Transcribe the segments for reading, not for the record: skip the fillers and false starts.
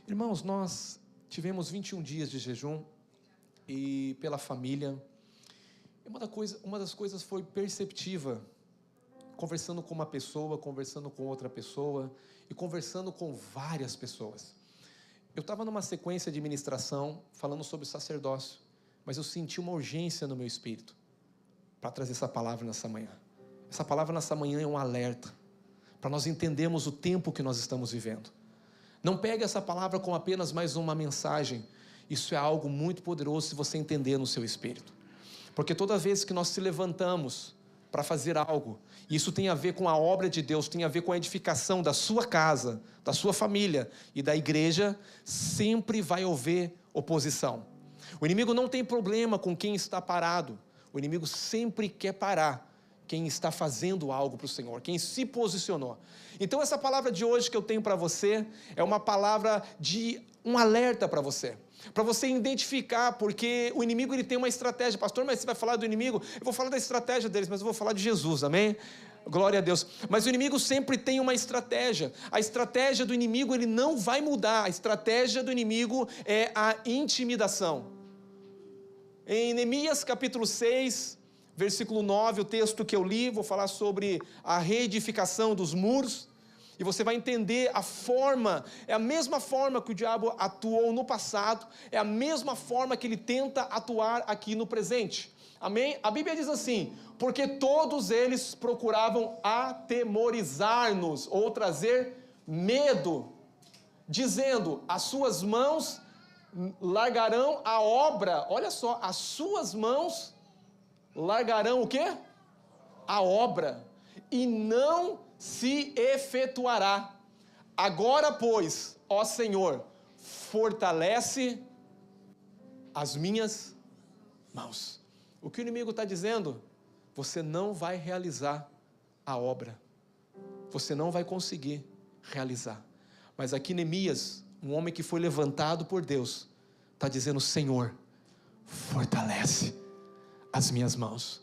Irmãos, nós tivemos 21 dias de jejum e pela família. Uma das coisas foi perceptiva, conversando com uma pessoa, conversando com outra pessoa e conversando com várias pessoas. Eu estava numa sequência de ministração falando sobre sacerdócio, mas eu senti uma urgência no meu espírito para trazer essa palavra nessa manhã. Essa palavra nessa manhã é um alerta para nós entendermos o tempo que nós estamos vivendo. Não pegue essa palavra como apenas mais uma mensagem. Isso é algo muito poderoso se você entender no seu espírito. Porque toda vez que nós se levantamos para fazer algo, isso tem a ver com a obra de Deus, tem a ver com a edificação da sua casa, da sua família e da igreja, sempre vai haver oposição. O inimigo não tem problema com quem está parado. O inimigo sempre quer parar quem está fazendo algo para o Senhor, quem se posicionou. Então essa palavra de hoje que eu tenho para você é uma palavra de um alerta para você identificar, porque o inimigo ele tem uma estratégia. Pastor, mas você vai falar do inimigo? Eu vou falar da estratégia deles, mas eu vou falar de Jesus, amém? Glória a Deus. Mas o inimigo sempre tem uma estratégia. A estratégia do inimigo ele não vai mudar. A estratégia do inimigo é a intimidação. Em Neemias capítulo 6, versículo 9, o texto que eu li, vou falar sobre a reedificação dos muros, e você vai entender a forma, é a mesma forma que o diabo atuou no passado, é a mesma forma que ele tenta atuar aqui no presente, amém? A Bíblia diz assim, porque todos eles procuravam atemorizar-nos, ou trazer medo, dizendo, as suas mãos largarão a obra, olha só, as suas mãos largarão o quê? A obra, e não se efetuará. Agora, pois, ó Senhor, fortalece as minhas mãos. O que o inimigo está dizendo? Você não vai realizar a obra. Você não vai conseguir realizar. Mas aqui Neemias, um homem que foi levantado por Deus, está dizendo, Senhor, fortalece as minhas mãos.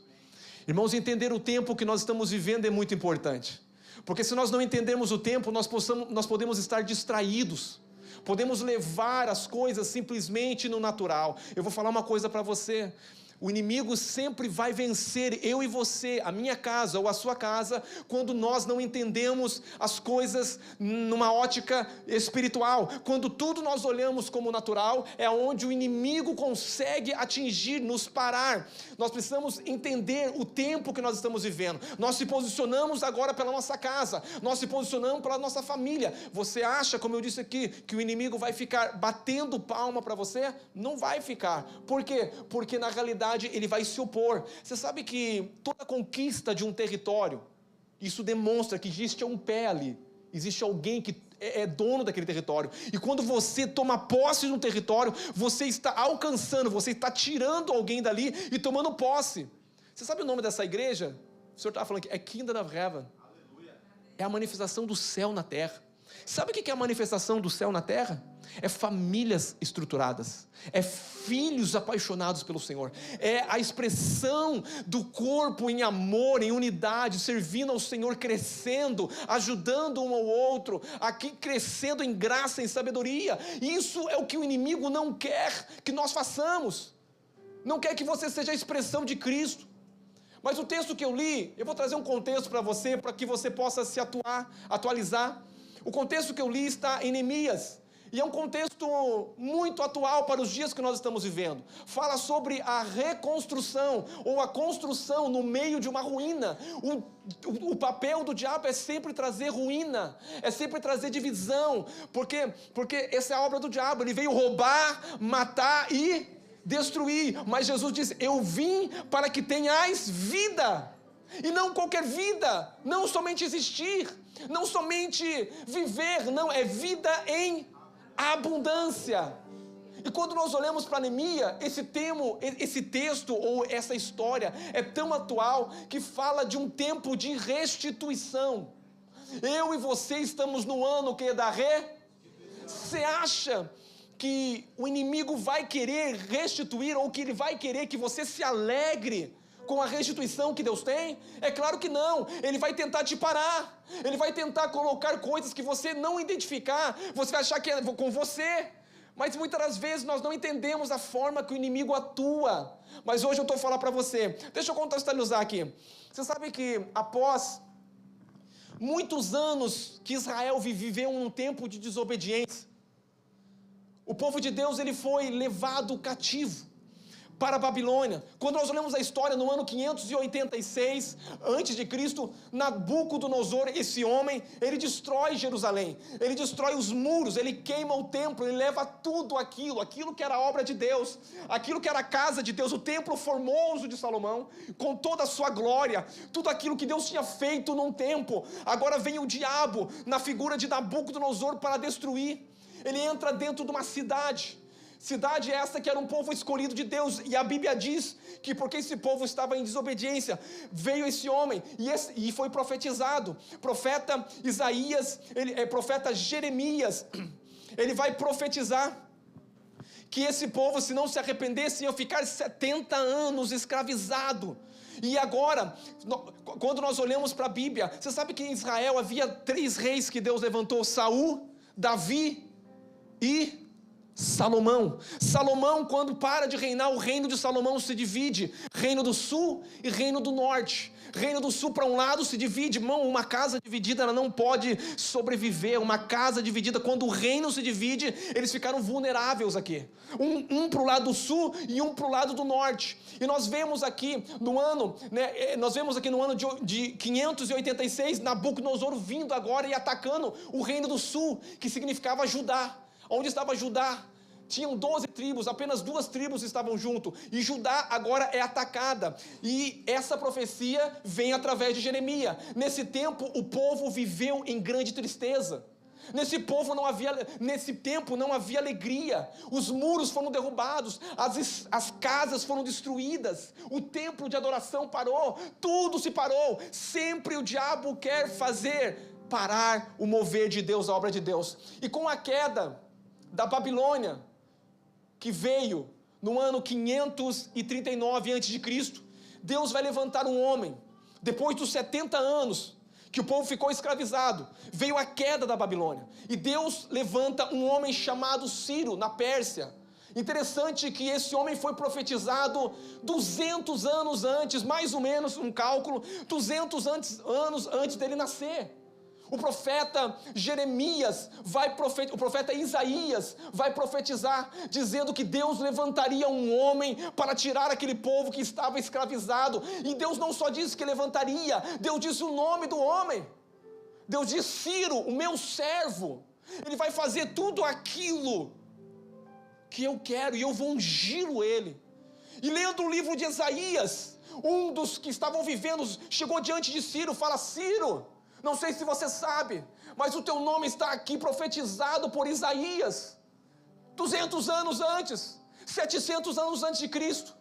Irmãos, entender o tempo que nós estamos vivendo é muito importante, porque se nós não entendermos o tempo, nós podemos estar distraídos, podemos levar as coisas simplesmente no natural. Eu vou falar uma coisa para você, o inimigo sempre vai vencer eu e você, a minha casa ou a sua casa, quando nós não entendemos as coisas numa ótica espiritual. Quando tudo nós olhamos como natural, é onde o inimigo consegue atingir, nos parar. Nós precisamos entender o tempo que nós estamos vivendo. Nós se posicionamos agora pela nossa casa, nós se posicionamos pela nossa família. Você acha, como eu disse aqui, que o inimigo vai ficar batendo palma para você? Não vai ficar. Por quê? Porque na realidade ele vai se opor. Você sabe que toda conquista de um território, isso demonstra que existe um pé ali, existe alguém que é dono daquele território, e quando você toma posse de um território, você está alcançando, você está tirando alguém dali e tomando posse. Você sabe o nome dessa igreja? O senhor estava falando que é Kingdom of Heaven. Aleluia. É a manifestação do céu na terra. Sabe o que é a manifestação do céu na terra? É famílias estruturadas, é filhos apaixonados pelo Senhor, é a expressão do corpo em amor, em unidade, servindo ao Senhor, crescendo, ajudando um ao outro, aqui crescendo em graça, em sabedoria. Isso é o que o inimigo não quer que nós façamos, não quer que você seja a expressão de Cristo. Mas o texto que eu li, eu vou trazer um contexto para você, para que você possa se atualizar. O contexto que eu li está em Neemias, e é um contexto muito atual para os dias que nós estamos vivendo. Fala sobre a reconstrução, ou a construção no meio de uma ruína. O papel do diabo é sempre trazer ruína, é sempre trazer divisão, porque essa é a obra do diabo, ele veio roubar, matar e destruir, mas Jesus disse, eu vim para que tenhais vida, e não qualquer vida, não somente existir, não somente viver, não, é vida em abundância. E quando nós olhamos para Neemias, esse texto ou essa história é tão atual que fala de um tempo de restituição. Eu e você estamos no ano que é da Você acha que o inimigo vai querer restituir, ou que ele vai querer que você se alegre com a restituição que Deus tem? É claro que não. Ele vai tentar te parar. Ele vai tentar colocar coisas que você não identificar. Você vai achar que é com você. Mas muitas das vezes nós não entendemos a forma que o inimigo atua. Mas hoje eu estou falando para você. Deixa eu contextualizar aqui. Você sabe que após muitos anos que Israel viveu um tempo de desobediência, o povo de Deus ele foi levado cativo para a Babilônia. Quando nós olhamos a história, no ano 586 a.C., Nabucodonosor, esse homem, ele destrói Jerusalém, ele destrói os muros, ele queima o templo, ele leva tudo aquilo que era obra de Deus, aquilo que era a casa de Deus, o templo formoso de Salomão, com toda a sua glória, tudo aquilo que Deus tinha feito num tempo. Agora vem o diabo, na figura de Nabucodonosor, para destruir. Ele entra dentro de uma cidade essa que era um povo escolhido de Deus, e a Bíblia diz que porque esse povo estava em desobediência, veio esse homem, e foi profetizado, profeta Isaías, profeta Jeremias, ele vai profetizar que esse povo, se não se arrependesse, ia ficar 70 anos escravizado. E agora, quando nós olhamos para a Bíblia, você sabe que em Israel havia 3 reis que Deus levantou: Saul, Davi e Salomão. Salomão, quando para de reinar, o reino de Salomão se divide: reino do sul e reino do norte. Reino do sul para um lado se divide, irmão, uma casa dividida ela não pode sobreviver. Uma casa dividida, quando o reino se divide, eles ficaram vulneráveis aqui, um para o lado do sul e um para o lado do norte. E nós vemos aqui no ano, de 586, Nabucodonosor vindo agora e atacando o reino do sul, que significava Judá. Onde estava Judá? Tinham 12 tribos, apenas 2 tribos estavam junto, e Judá agora é atacada, e essa profecia vem através de Jeremias. Nesse tempo o povo viveu em grande tristeza, nesse tempo não havia alegria, os muros foram derrubados, as casas foram destruídas, o templo de adoração parou, tudo se parou. Sempre o diabo quer fazer parar o mover de Deus, a obra de Deus. E com a queda da Babilônia, que veio no ano 539 a.C., Deus vai levantar um homem. Depois dos 70 anos que o povo ficou escravizado, veio a queda da Babilônia, e Deus levanta um homem chamado Ciro, na Pérsia. Interessante que esse homem foi profetizado 200 anos antes, mais ou menos um cálculo, 200 anos antes dele nascer. O profeta Jeremias o profeta Isaías vai profetizar, dizendo que Deus levantaria um homem para tirar aquele povo que estava escravizado. E Deus não só disse que levantaria, Deus disse o nome do homem. Deus diz: Ciro, o meu servo, ele vai fazer tudo aquilo que eu quero, e eu vou ungí-lo ele. E lendo o livro de Isaías, um dos que estavam vivendo chegou diante de Ciro, fala: Ciro, não sei se você sabe, mas o teu nome está aqui profetizado por Isaías, 200 anos antes, 700 anos antes de Cristo.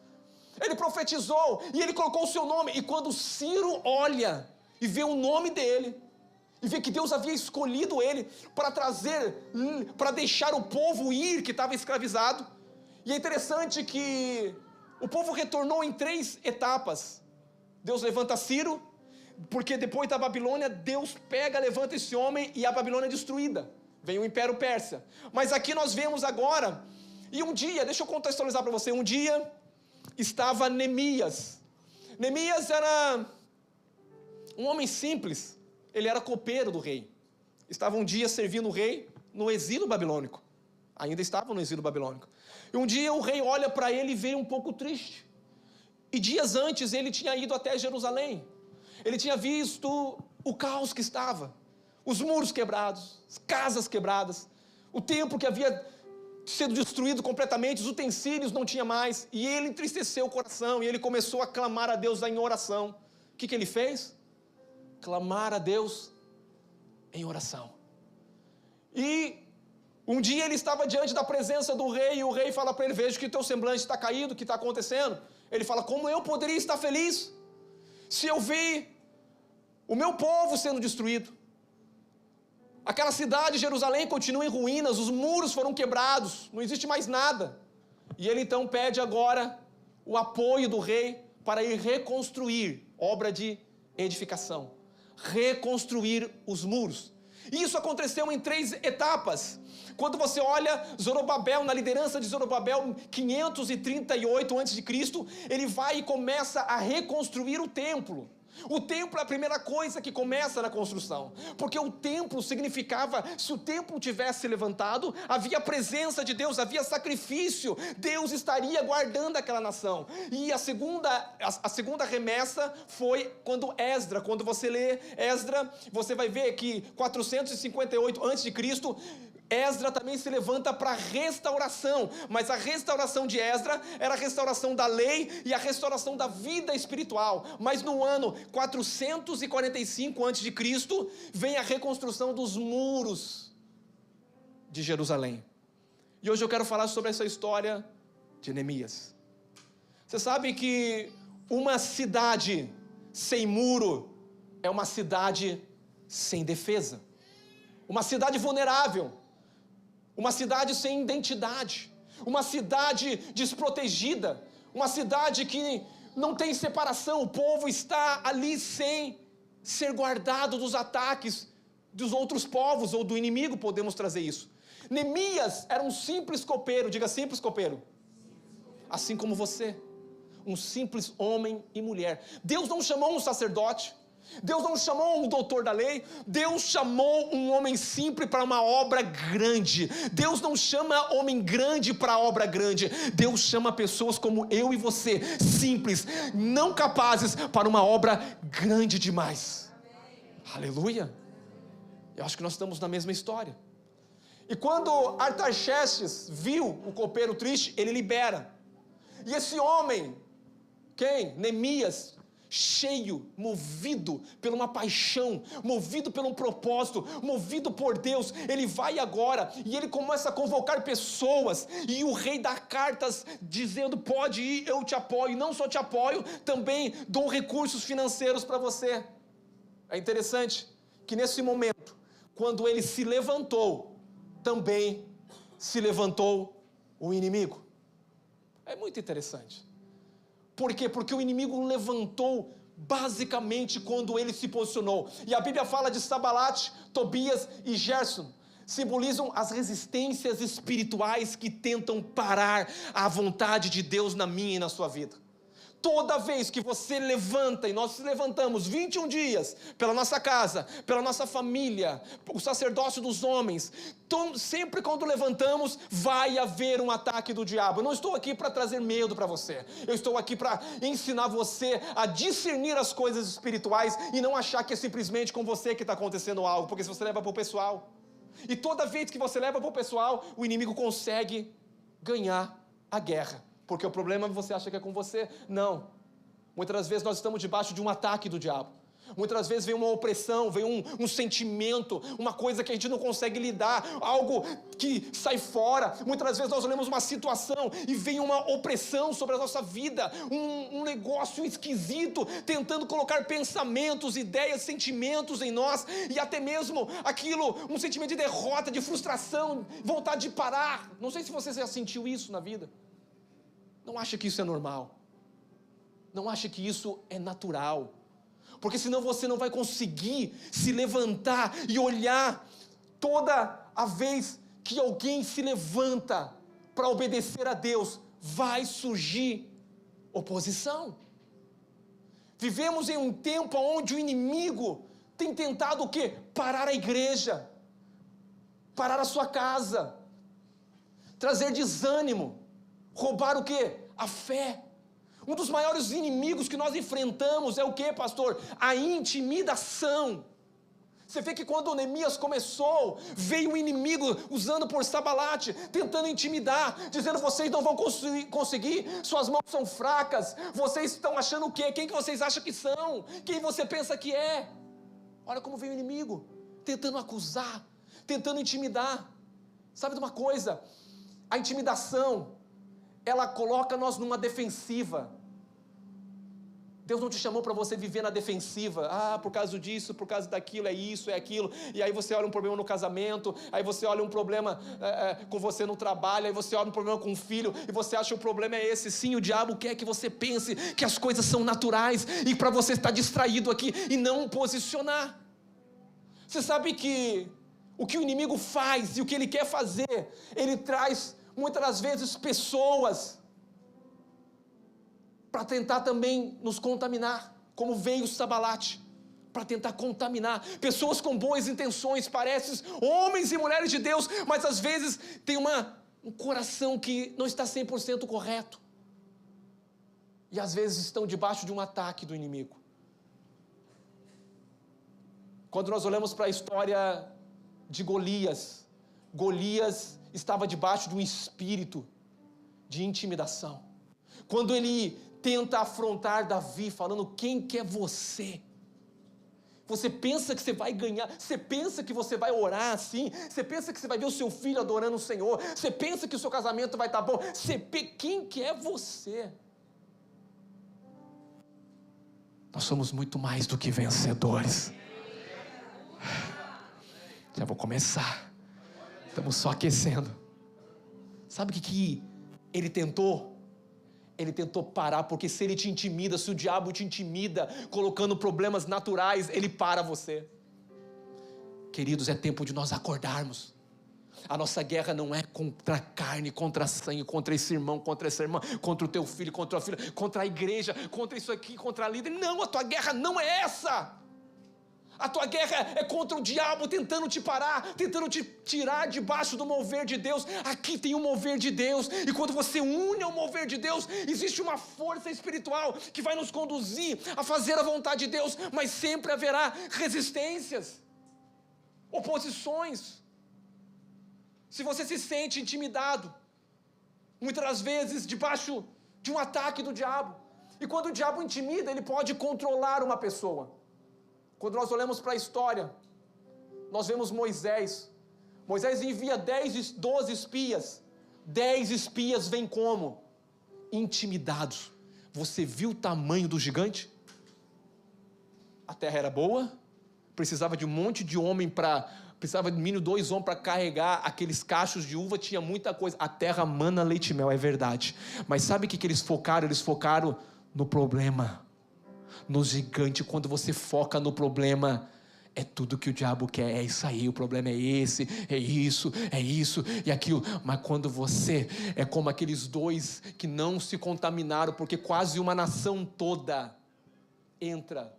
Ele profetizou, e ele colocou o seu nome, e quando Ciro olha, e vê o nome dele, e vê que Deus havia escolhido ele, para deixar o povo ir, que estava escravizado. E é interessante que o povo retornou em 3 etapas. Deus levanta Ciro, porque depois da Babilônia, Deus levanta esse homem, e a Babilônia é destruída. Vem o Império Persa. Mas aqui nós vemos agora, e um dia, deixa eu contextualizar para você, um dia estava Neemias. Neemias era um homem simples, ele era copeiro do rei. Estava um dia servindo o rei no exílio babilônico. Ainda estava no exílio babilônico. E um dia o rei olha para ele e vê um pouco triste. E dias antes ele tinha ido até Jerusalém. Ele tinha visto o caos que estava, os muros quebrados, as casas quebradas, o templo que havia sido destruído completamente, os utensílios não tinha mais, e ele entristeceu o coração, e ele começou a clamar a Deus em oração. O que ele fez? Clamar a Deus em oração. E um dia ele estava diante da presença do rei, e o rei fala para ele: vejo que teu semblante está caído, o que está acontecendo? Ele fala: como eu poderia estar feliz se eu vi o meu povo sendo destruído? Aquela cidade, Jerusalém, continua em ruínas, os muros foram quebrados, não existe mais nada. E ele então pede agora o apoio do rei para ir reconstruir, obra de edificação, reconstruir os muros. E isso aconteceu em 3 etapas. Quando você olha Zorobabel, na liderança de Zorobabel, 538 a.C., ele vai e começa a reconstruir o templo. O templo é a primeira coisa que começa na construção, porque o templo significava, se o templo tivesse levantado, havia presença de Deus, havia sacrifício, Deus estaria guardando aquela nação. E a segunda remessa foi quando você lê Esdra, você vai ver que 458 a.C., Esdra também se levanta para a restauração, mas a restauração de Esdra era a restauração da lei e a restauração da vida espiritual. Mas no ano 445 a.C., vem a reconstrução dos muros de Jerusalém. E hoje eu quero falar sobre essa história de Neemias. Você sabe que uma cidade sem muro é uma cidade sem defesa, uma cidade vulnerável, uma cidade sem identidade, uma cidade desprotegida, uma cidade que não tem separação, o povo está ali sem ser guardado dos ataques dos outros povos ou do inimigo, podemos trazer isso. Neemias era um simples copeiro, diga simples copeiro, assim como você, um simples homem e mulher. Deus não chamou um sacerdote, Deus não chamou um doutor da lei, Deus chamou um homem simples para uma obra grande. Deus não chama homem grande para obra grande, Deus chama pessoas como eu e você, simples, não capazes, para uma obra grande demais. Aleluia. Eu acho que nós estamos na mesma história. E quando Artaxerxes viu o copeiro triste, ele libera. E esse homem, quem? Neemias, cheio, movido por uma paixão, movido por um propósito, movido por Deus, ele vai agora e ele começa a convocar pessoas, e o rei dá cartas dizendo: pode ir, eu te apoio, não só te apoio, também dou recursos financeiros para você. É interessante que nesse momento, quando ele se levantou, também se levantou o inimigo. É muito interessante. Por quê? Porque o inimigo levantou basicamente quando ele se posicionou. E a Bíblia fala de Sanbalat, Tobias e Gésem. Simbolizam as resistências espirituais que tentam parar a vontade de Deus na minha e na sua vida. Toda vez que você levanta, e nós levantamos 21 dias pela nossa casa, pela nossa família, o sacerdócio dos homens, sempre quando levantamos, vai haver um ataque do diabo. Eu não estou aqui para trazer medo para você, eu estou aqui para ensinar você a discernir as coisas espirituais e não achar que é simplesmente com você que está acontecendo algo, porque se você leva para o pessoal, e toda vez que você leva para o pessoal, o inimigo consegue ganhar a guerra. Porque o problema você acha que é com você? Não. Muitas vezes nós estamos debaixo de um ataque do diabo. Muitas vezes vem uma opressão, vem um sentimento, uma coisa que a gente não consegue lidar, algo que sai fora. Muitas vezes nós olhamos uma situação e vem uma opressão sobre a nossa vida, um negócio esquisito, tentando colocar pensamentos, ideias, sentimentos em nós, e até mesmo aquilo, um sentimento de derrota, de frustração, vontade de parar. Não sei se você já sentiu isso na vida. Não acha que isso é normal, não acha que isso é natural, porque senão você não vai conseguir se levantar e olhar. Toda a vez que alguém se levanta para obedecer a Deus, vai surgir oposição. Vivemos em um tempo onde o inimigo tem tentado o quê? Parar a igreja, parar a sua casa, trazer desânimo, roubar o quê? A fé. Um dos maiores inimigos que nós enfrentamos é o quê, pastor? A intimidação. Você vê que quando Neemias começou, veio o inimigo usando por Sanbalat, tentando intimidar, dizendo: vocês não vão conseguir, suas mãos são fracas, vocês estão achando o quê? Quem que vocês acham que são? Quem você pensa que é? Olha como veio o inimigo, tentando acusar, tentando intimidar. Sabe de uma coisa? A intimidação, ela coloca nós numa defensiva. Deus não te chamou para você viver na defensiva. Por causa disso, por causa daquilo, é isso, é aquilo. E aí você olha um problema no casamento, aí você olha um problema com você no trabalho, aí você olha um problema com o filho, e você acha que o problema é esse. Sim, o diabo quer que você pense que as coisas são naturais, e para você estar distraído aqui e não posicionar. Você sabe que o que o inimigo faz e o que ele quer fazer, ele traz muitas das vezes pessoas para tentar também nos contaminar, como veio o Sambalate, para tentar contaminar, pessoas com boas intenções, parecem homens e mulheres de Deus, mas às vezes tem um coração que não está 100% correto, e às vezes estão debaixo de um ataque do inimigo. Quando nós olhamos para a história de Golias, Golias estava debaixo de um espírito de intimidação. Quando ele tenta afrontar Davi, falando: quem que é você? Você pensa que você vai ganhar? Você pensa que você vai orar assim? Você pensa que você vai ver o seu filho adorando o Senhor? Você pensa que o seu casamento vai estar bom? Quem que é você? Nós somos muito mais do que vencedores. Já vou começar. Estamos só aquecendo. Sabe o que ele tentou? Ele tentou parar, porque se ele te intimida, se o diabo te intimida, colocando problemas naturais, ele para você. Queridos, é tempo de nós acordarmos. A nossa guerra não é contra a carne, contra a sangue, contra esse irmão, contra essa irmã, contra o teu filho, contra a filha, contra a igreja, contra isso aqui, contra a líder. Não, a tua guerra não é essa. A tua guerra é contra o diabo tentando te parar, tentando te tirar debaixo do mover de Deus. Aqui tem um mover de Deus, e quando você une ao mover de Deus, existe uma força espiritual que vai nos conduzir a fazer a vontade de Deus, mas sempre haverá resistências, oposições. Se você se sente intimidado, muitas das vezes debaixo de um ataque do diabo, e quando o diabo intimida, ele pode controlar uma pessoa. Quando nós olhamos para a história, nós vemos Moisés envia 12 espias, 10 espias vêm como? Intimidados. Você viu o tamanho do gigante? A terra era boa, precisava de um monte de homem precisava de mínimo 2 homens para carregar aqueles cachos de uva, tinha muita coisa, a terra mana leite e mel, é verdade, mas sabe o que eles focaram? Eles focaram no problema, no gigante. Quando você foca no problema, é tudo que o diabo quer, é isso aí, o problema é esse, é isso e aquilo. Mas quando você é como aqueles 2 que não se contaminaram, porque quase uma nação toda entra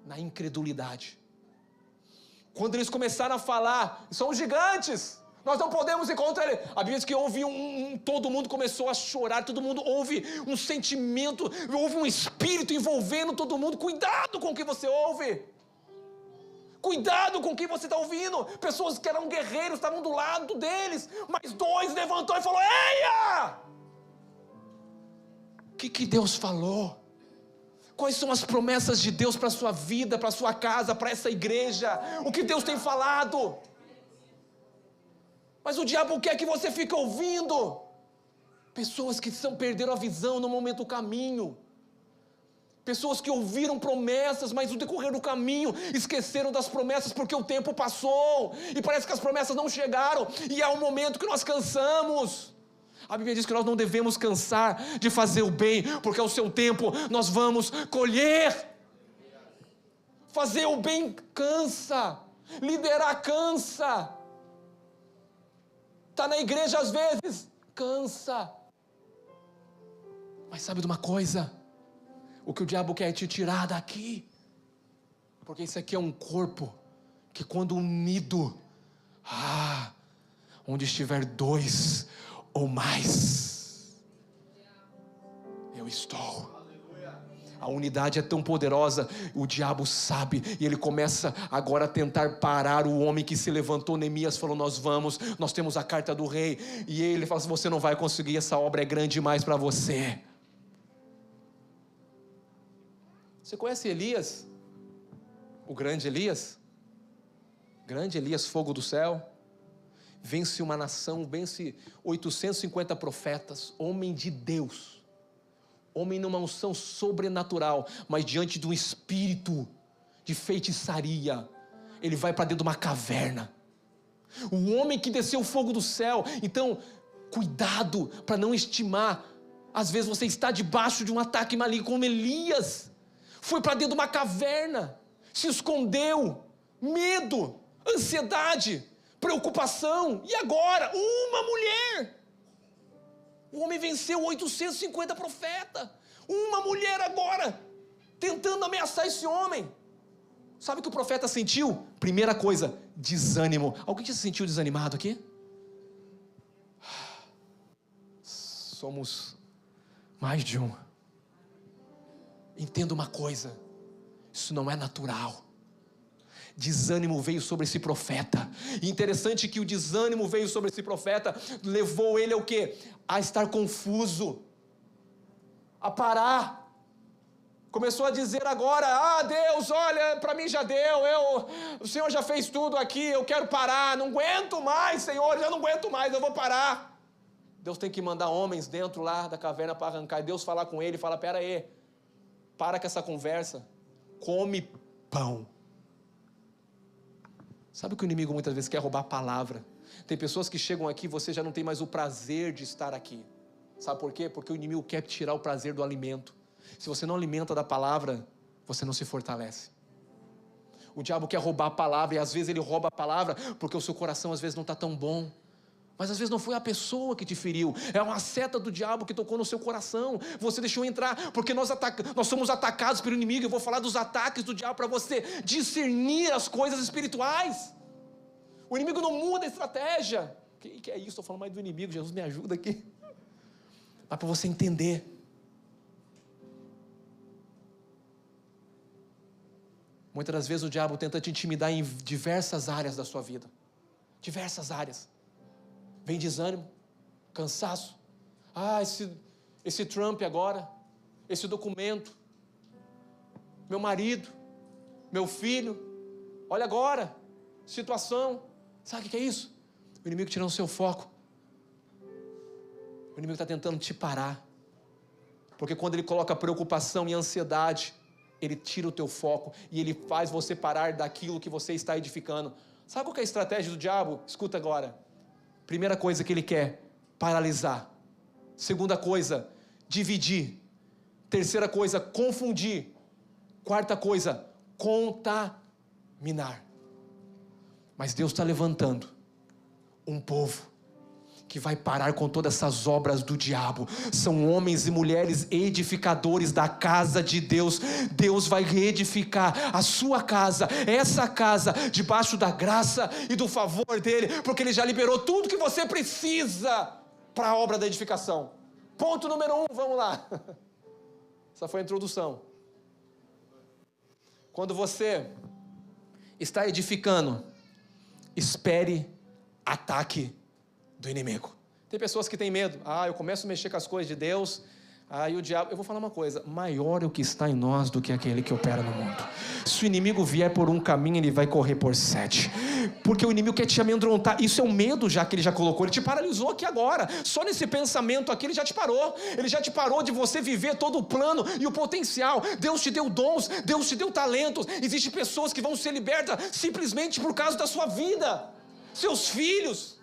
na incredulidade. Quando eles começaram a falar: são gigantes, nós não podemos ir contra ele. A Bíblia diz que houve todo mundo começou a chorar, todo mundo, houve um sentimento, houve um espírito envolvendo todo mundo. Cuidado com o que você ouve. Cuidado com o que você está ouvindo. Pessoas que eram guerreiros estavam do lado deles, mas 2 levantou e falou: eia! O que Deus falou? Quais são as promessas de Deus para a sua vida, para a sua casa, para essa igreja? O que Deus tem falado? Mas o diabo quer que você fique ouvindo. Pessoas que perderam a visão no momento do caminho. Pessoas que ouviram promessas, mas no decorrer do caminho esqueceram das promessas, porque o tempo passou e parece que as promessas não chegaram, e é o momento que nós cansamos. A Bíblia diz que nós não devemos cansar de fazer o bem, porque ao seu tempo nós vamos colher. Fazer o bem cansa, liderar cansa, estar na igreja às vezes cansa. Mas sabe de uma coisa? O que o diabo quer é te tirar daqui, porque isso aqui é um corpo que, quando unido, onde estiver 2 ou mais, eu estou. A unidade é tão poderosa, o diabo sabe, e ele começa agora a tentar parar o homem que se levantou. Neemias falou: nós temos a carta do rei, e ele fala assim: você não vai conseguir, essa obra é grande demais para você. Você conhece Elias? O grande Elias? Grande Elias, fogo do céu. Vence uma nação, vence 850 profetas, homem de Deus. homem numa unção sobrenatural, mas diante de um espírito de feitiçaria, ele vai para dentro de uma caverna. O homem que desceu o fogo do céu. Então, cuidado para não estimar. Às vezes você está debaixo de um ataque maligno, como Elias. Foi para dentro de uma caverna, se escondeu. Medo, ansiedade, preocupação. E agora? Uma mulher. O homem venceu 850 profetas. Uma mulher agora, tentando ameaçar esse homem. Sabe o que o profeta sentiu? Primeira coisa, desânimo. Alguém já se sentiu desanimado aqui? Somos mais de um. Entenda uma coisa, isso não é natural. Desânimo veio sobre esse profeta. E interessante que o desânimo veio sobre esse profeta, levou ele ao quê? A estar confuso, a parar. Começou a dizer agora, Deus, olha, para mim já deu, o Senhor já fez tudo aqui, eu quero parar, não aguento mais, Senhor, já não aguento mais, eu vou parar. Deus tem que mandar homens dentro lá da caverna para arrancar, e Deus falar com ele, fala, pera aí, para com essa conversa, come pão. Sabe que o inimigo muitas vezes quer roubar a palavra? Tem pessoas que chegam aqui, você já não tem mais o prazer de estar aqui. Sabe por quê? Porque o inimigo quer tirar o prazer do alimento. Se você não alimenta da palavra, você não se fortalece. O diabo quer roubar a palavra, e às vezes ele rouba a palavra porque o seu coração às vezes não está tão bom. Mas às vezes não foi a pessoa que te feriu, é uma seta do diabo que tocou no seu coração. Você deixou entrar, porque nós somos atacados pelo inimigo. Eu vou falar dos ataques do diabo para você discernir as coisas espirituais. O inimigo não muda a estratégia. Que é isso? Estou falando mais do inimigo, Jesus me ajuda aqui. Mas para você entender. Muitas das vezes o diabo tenta te intimidar em diversas áreas da sua vida. Diversas áreas. Vem desânimo, cansaço. Esse Trump agora, esse documento, meu marido, meu filho, olha agora, situação. Sabe o que é isso? O inimigo tirando o seu foco. O inimigo está tentando te parar. Porque quando ele coloca preocupação e ansiedade, ele tira o teu foco e ele faz você parar daquilo que você está edificando. Sabe qual que é a estratégia do diabo? Escuta agora. Primeira coisa que ele quer, paralisar. Segunda coisa, dividir. Terceira coisa, confundir. Quarta coisa, contaminar. Mas Deus está levantando um povo que vai parar com todas essas obras do diabo. São homens e mulheres edificadores da casa de Deus. Deus vai reedificar a sua casa, essa casa, debaixo da graça e do favor dele, porque ele já liberou tudo que você precisa para a obra da edificação. Ponto número 1, vamos lá. Essa foi a introdução. Quando você está edificando, espere ataque do inimigo. Tem pessoas que têm medo. Eu começo a mexer com as coisas de Deus, aí o diabo... Eu vou falar uma coisa, maior é o que está em nós do que aquele que opera no mundo. Se o inimigo vier por um caminho, ele vai correr por 7. Porque o inimigo quer te amedrontar. Isso é um medo já que ele já colocou. Ele te paralisou aqui agora. Só nesse pensamento aqui ele já te parou. Ele já te parou de você viver todo o plano e o potencial. Deus te deu dons, Deus te deu talentos. Existem pessoas que vão ser libertas simplesmente por causa da sua vida. Seus filhos,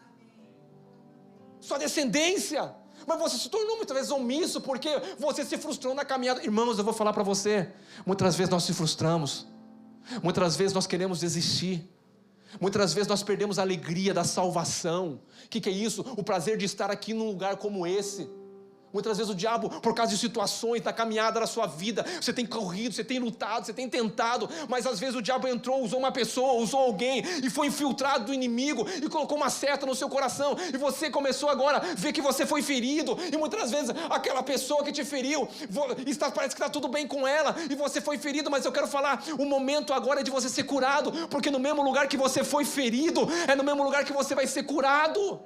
sua descendência, mas você se tornou muitas vezes omisso, porque você se frustrou na caminhada. Irmãos, eu vou falar para você, muitas vezes nós se frustramos, muitas vezes nós queremos desistir, muitas vezes nós perdemos a alegria da salvação. O que é isso? O prazer de estar aqui num lugar como esse. Muitas vezes o diabo, por causa de situações da caminhada da sua vida, você tem corrido, você tem lutado, você tem tentado, mas às vezes o diabo entrou, usou uma pessoa, usou alguém, e foi infiltrado do inimigo, e colocou uma seta no seu coração, e você começou agora a ver que você foi ferido, e muitas vezes aquela pessoa que te feriu, parece que está tudo bem com ela, e você foi ferido, mas eu quero falar, o momento agora é de você ser curado, porque no mesmo lugar que você foi ferido, é no mesmo lugar que você vai ser curado.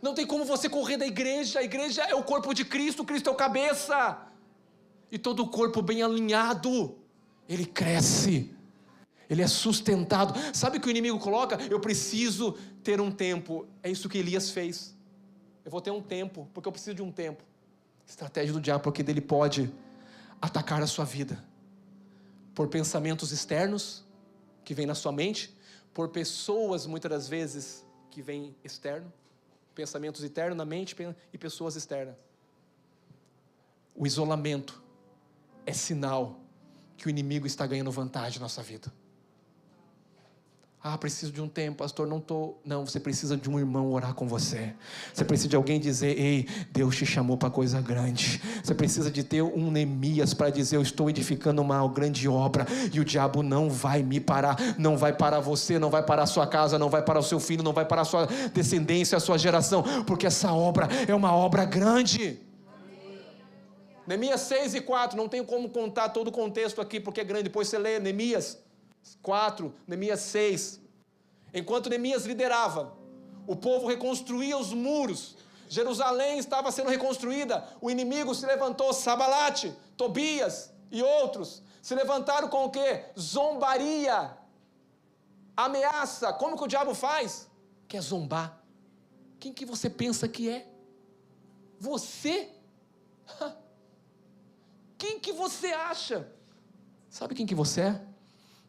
Não tem como você correr da igreja. A igreja é o corpo de Cristo, Cristo é o cabeça. E todo o corpo bem alinhado, ele cresce, ele é sustentado. Sabe o que o inimigo coloca? Eu preciso ter um tempo. É isso que Elias fez. Eu vou ter um tempo, porque eu preciso de um tempo. Estratégia do diabo, porque ele pode atacar a sua vida por pensamentos externos que vêm na sua mente, por pessoas muitas das vezes que vêm externo, pensamentos internos na mente e pessoas externas. O isolamento é sinal que o inimigo está ganhando vantagem na nossa vida. Preciso de um tempo, pastor, não, você precisa de um irmão orar com você. Você precisa de alguém dizer, ei, Deus te chamou para coisa grande. Você precisa de ter um Neemias para dizer, eu estou edificando uma grande obra, e o diabo não vai me parar, não vai parar você, não vai parar a sua casa, não vai parar o seu filho, não vai parar a sua descendência, a sua geração, porque essa obra é uma obra grande. Neemias 6:4, não tenho como contar todo o contexto aqui, porque é grande, depois você lê Neemias 4, Neemias 6. Enquanto Neemias liderava, o povo reconstruía os muros, Jerusalém estava sendo reconstruída, o inimigo se levantou, Sabalate, Tobias e outros, se levantaram com o quê? Zombaria, ameaça. Como que o diabo faz? Quer zombar. Quem que você pensa que é? Você? Quem que você acha? Sabe quem que você é?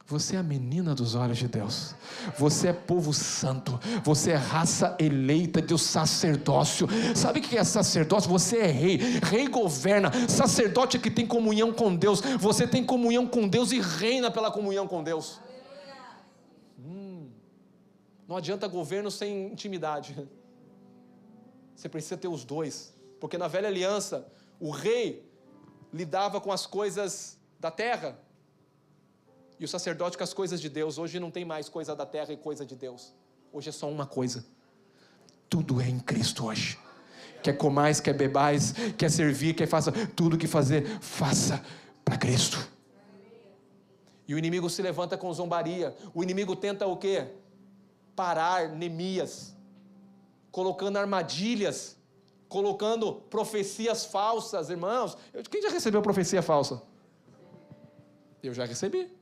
Você é a menina dos olhos de Deus. Você é povo santo. Você é raça eleita do sacerdócio. Sabe o que é sacerdócio? Você é rei. Rei governa. Sacerdote é que tem comunhão com Deus. Você tem comunhão com Deus e reina pela comunhão com Deus. Não adianta governo sem intimidade. Você precisa ter os dois. Porque na velha aliança, o rei lidava com as coisas da terra, e o sacerdote com as coisas de Deus. Hoje não tem mais coisa da terra e coisa de Deus. Hoje é só uma coisa. Tudo é em Cristo hoje. Quer comais, quer bebais, quer servir, quer faça, tudo que fazer, faça para Cristo. E o inimigo se levanta com zombaria. O inimigo tenta o quê? Parar Neemias, colocando armadilhas, colocando profecias falsas. Irmãos, quem já recebeu profecia falsa? Eu já recebi.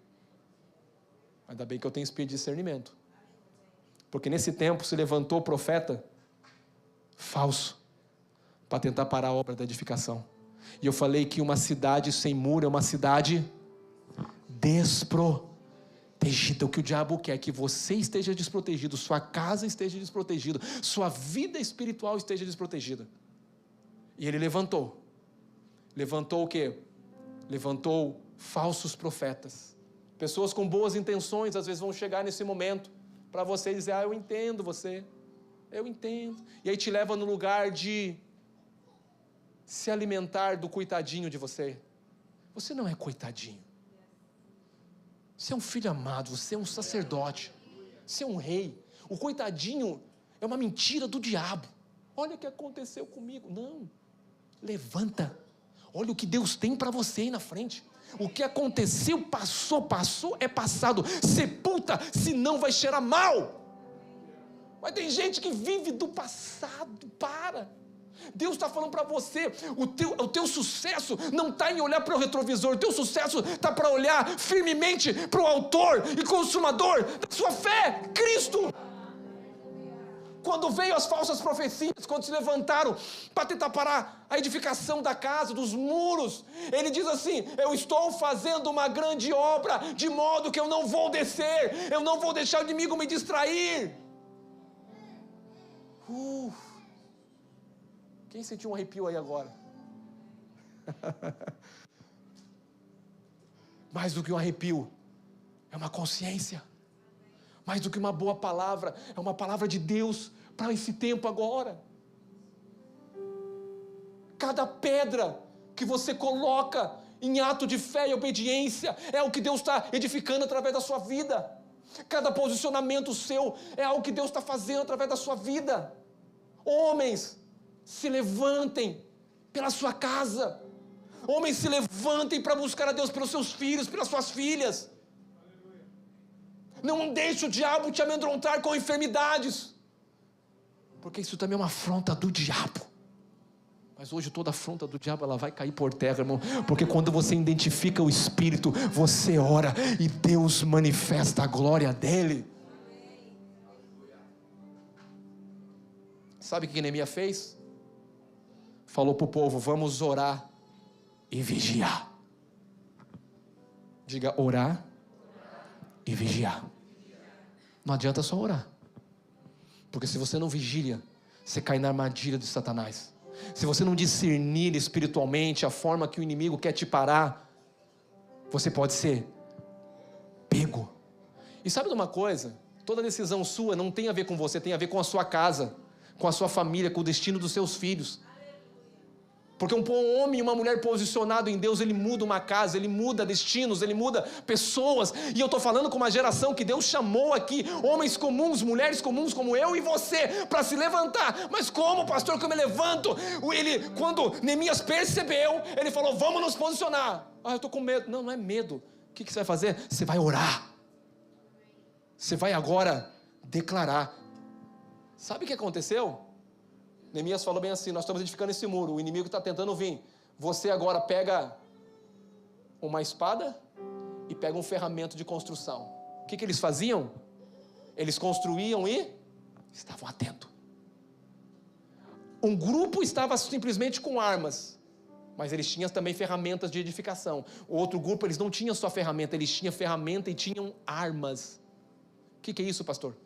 Ainda bem que eu tenho espírito de discernimento. Porque nesse tempo se levantou profeta falso para tentar parar a obra da edificação. E eu falei que uma cidade sem muro é uma cidade desprotegida. O que o diabo quer é que você esteja desprotegido, sua casa esteja desprotegida, sua vida espiritual esteja desprotegida. E ele levantou. Levantou o quê? Levantou falsos profetas. Pessoas com boas intenções, às vezes vão chegar nesse momento, para você dizer, eu entendo você, eu entendo. E aí te leva no lugar de se alimentar do coitadinho de você. Você não é coitadinho. Você é um filho amado, você é um sacerdote, você é um rei. O coitadinho é uma mentira do diabo. Olha o que aconteceu comigo. Não, levanta. Olha o que Deus tem para você aí na frente. O que aconteceu, passou, é passado. Sepulta, senão vai cheirar mal. Mas tem gente que vive do passado. Deus está falando para você, o teu sucesso não está em olhar para o retrovisor. O teu sucesso está para olhar firmemente para o autor e consumador da sua fé, Cristo. Quando veio as falsas profecias, quando se levantaram para tentar parar a edificação da casa, dos muros, ele diz assim, eu estou fazendo uma grande obra, de modo que eu não vou descer, eu não vou deixar o inimigo me distrair. Quem sentiu um arrepio aí agora? Mais do que um arrepio, é uma consciência. Mais do que uma boa palavra, é uma palavra de Deus para esse tempo agora. Cada pedra que você coloca em ato de fé e obediência é o que Deus está edificando através da sua vida. Cada posicionamento seu é algo que Deus está fazendo através da sua vida. Homens, se levantem pela sua casa. Homens, se levantem para buscar a Deus pelos seus filhos, pelas suas filhas. Não deixe o diabo te amedrontar com enfermidades, porque isso também é uma afronta do diabo. Mas hoje toda afronta do diabo ela vai cair por terra, irmão, porque quando você identifica o Espírito, você ora e Deus manifesta a glória dele. Sabe o que Neemias fez? falou para o povo: vamos orar e vigiar. Diga: orar e vigiar. Não adianta só orar, porque se você não vigia, você cai na armadilha de Satanás. Se você não discernir espiritualmente a forma que o inimigo quer te parar, você pode ser pego. E sabe de uma coisa? Toda decisão sua não tem a ver com você, tem a ver com a sua casa, com a sua família, com o destino dos seus filhos. Porque um homem e uma mulher posicionado em Deus, ele muda uma casa, ele muda destinos, ele muda pessoas. E eu estou falando com uma geração que Deus chamou aqui, homens comuns, mulheres comuns como eu e você, para se levantar. Mas como, pastor, que eu me levanto? Quando Neemias percebeu, ele falou: vamos nos posicionar. Eu estou com medo. Não é medo. O que você vai fazer? Você vai orar. Você vai agora declarar. Sabe o que aconteceu? Neemias falou bem assim: nós estamos edificando esse muro, o inimigo está tentando vir. Você agora pega uma espada e pega um ferramenta de construção. O que eles faziam? Eles construíam e estavam atentos. Um grupo estava simplesmente com armas, mas eles tinham também ferramentas de edificação. O outro grupo, eles não tinham só ferramenta, eles tinham ferramenta e tinham armas. O que é isso, pastor?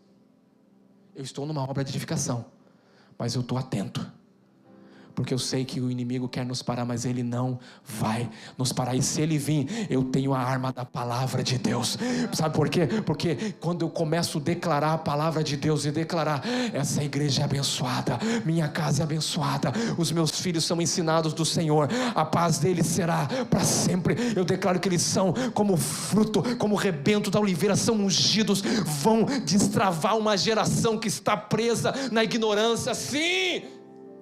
Eu estou numa obra de edificação, mas eu estou atento, porque eu sei que o inimigo quer nos parar, mas ele não vai nos parar. E se ele vir, eu tenho a arma da palavra de Deus. Sabe por quê? Porque quando eu começo a declarar a palavra de Deus e declarar: essa igreja é abençoada, minha casa é abençoada, os meus filhos são ensinados do Senhor, a paz deles será para sempre. Eu declaro que eles são como fruto, como rebento da oliveira, são ungidos, vão destravar uma geração que está presa na ignorância. Sim!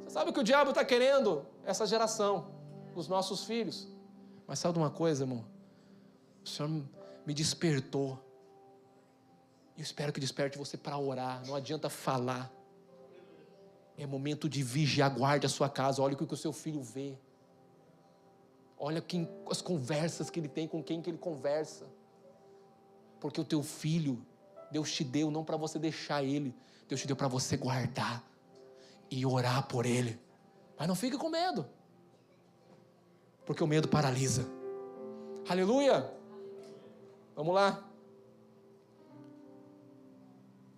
Sabe o que o diabo está querendo? Essa geração, os nossos filhos. Mas sabe de uma coisa, irmão? O Senhor me despertou. Eu espero que desperte você para orar. Não adianta falar. É momento de vigiar. Guarde a sua casa. Olha o que o seu filho vê. Olha as conversas que ele tem, com quem que ele conversa. Porque o teu filho, Deus te deu não para você deixar ele. Deus te deu para você guardar e orar por ele. Mas não fique com medo, porque o medo paralisa. Aleluia. Vamos lá.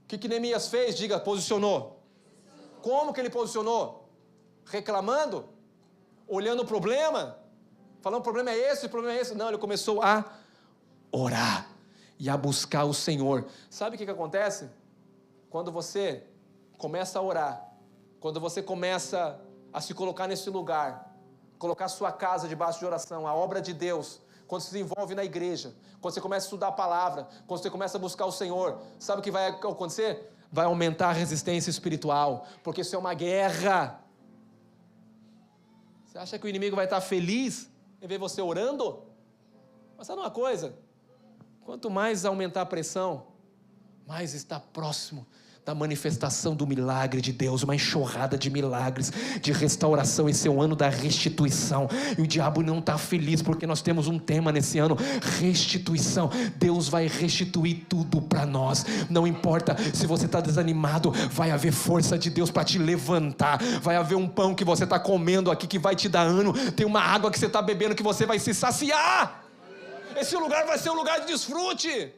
O que Neemias fez? Diga: posicionou. Como que ele posicionou? Reclamando? Olhando o problema? Falando: o problema é esse, o problema é esse. Não, ele começou a orar e a buscar o Senhor. Sabe o que acontece? Quando você começa a orar, quando você começa a se colocar nesse lugar, colocar sua casa debaixo de oração, a obra de Deus, quando você se envolve na igreja, quando você começa a estudar a palavra, quando você começa a buscar o Senhor, sabe o que vai acontecer? Vai aumentar a resistência espiritual, porque isso é uma guerra. Você acha que o inimigo vai estar feliz em ver você orando? Mas sabe uma coisa? Quanto mais aumentar a pressão, mais está próximo da manifestação do milagre de Deus, uma enxurrada de milagres, de restauração. Esse é o ano da restituição, e o diabo não está feliz, porque nós temos um tema nesse ano: restituição. Deus vai restituir tudo para nós, não importa se você está desanimado, vai haver força de Deus para te levantar, vai haver um pão que você está comendo aqui que vai te dar ânimo, tem uma água que você está bebendo que você vai se saciar. Esse lugar vai ser um lugar de desfrute,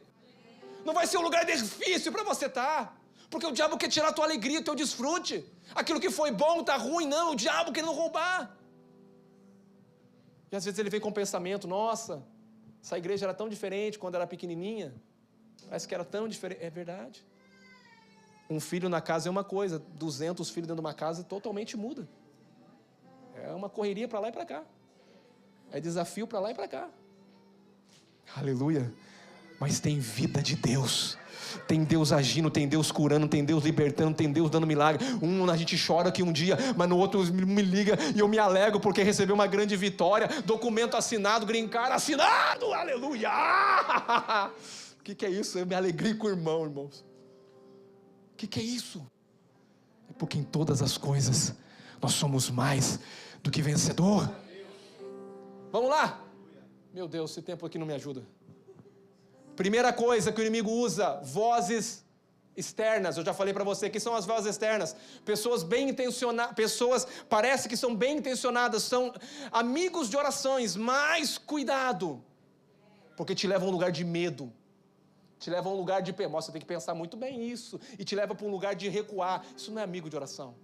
não vai ser um lugar difícil para você estar. Porque o diabo quer tirar a tua alegria, o teu desfrute. Aquilo que foi bom está ruim. Não, o diabo querendo roubar. E às vezes ele vem com o pensamento: nossa, essa igreja era tão diferente quando era pequenininha. Parece que era tão diferente. É verdade. Um filho na casa é uma coisa, 200 filhos dentro de uma casa totalmente muda. É uma correria para lá e para cá. É desafio para lá e para cá. Aleluia. Mas tem vida de Deus, tem Deus agindo, tem Deus curando, tem Deus libertando, tem Deus dando milagre. A gente chora aqui um dia, mas no outro me liga e eu me alegro porque recebeu uma grande vitória, documento assinado, green card assinado, aleluia. O que é isso? Eu me alegrei com o irmão, irmãos. O que é isso? É porque em todas as coisas nós somos mais do que vencedor. Vamos lá. Meu Deus, esse tempo aqui não me ajuda. Primeira coisa que o inimigo usa: vozes externas, eu já falei para você, que são as vozes externas, pessoas bem intencionadas, pessoas parece que são bem intencionadas, são amigos de orações, mas cuidado, porque te levam a um lugar de medo, te levam a um lugar de, você tem que pensar muito bem isso, e te leva para um lugar de recuar. Isso não é amigo de oração.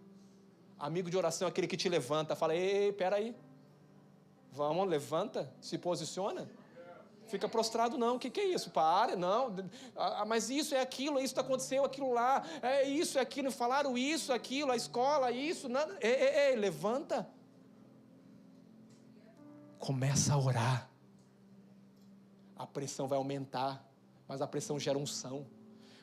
Amigo de oração é aquele que te levanta, fala, ei, peraí, vamos, levanta, se posiciona. Fica prostrado, não, o que é isso? Para, não, mas isso é aquilo, isso aconteceu, aquilo lá, é isso, é aquilo, falaram isso, aquilo, a escola, isso, nada, levanta. Começa a orar. A pressão vai aumentar, mas a pressão gera unção.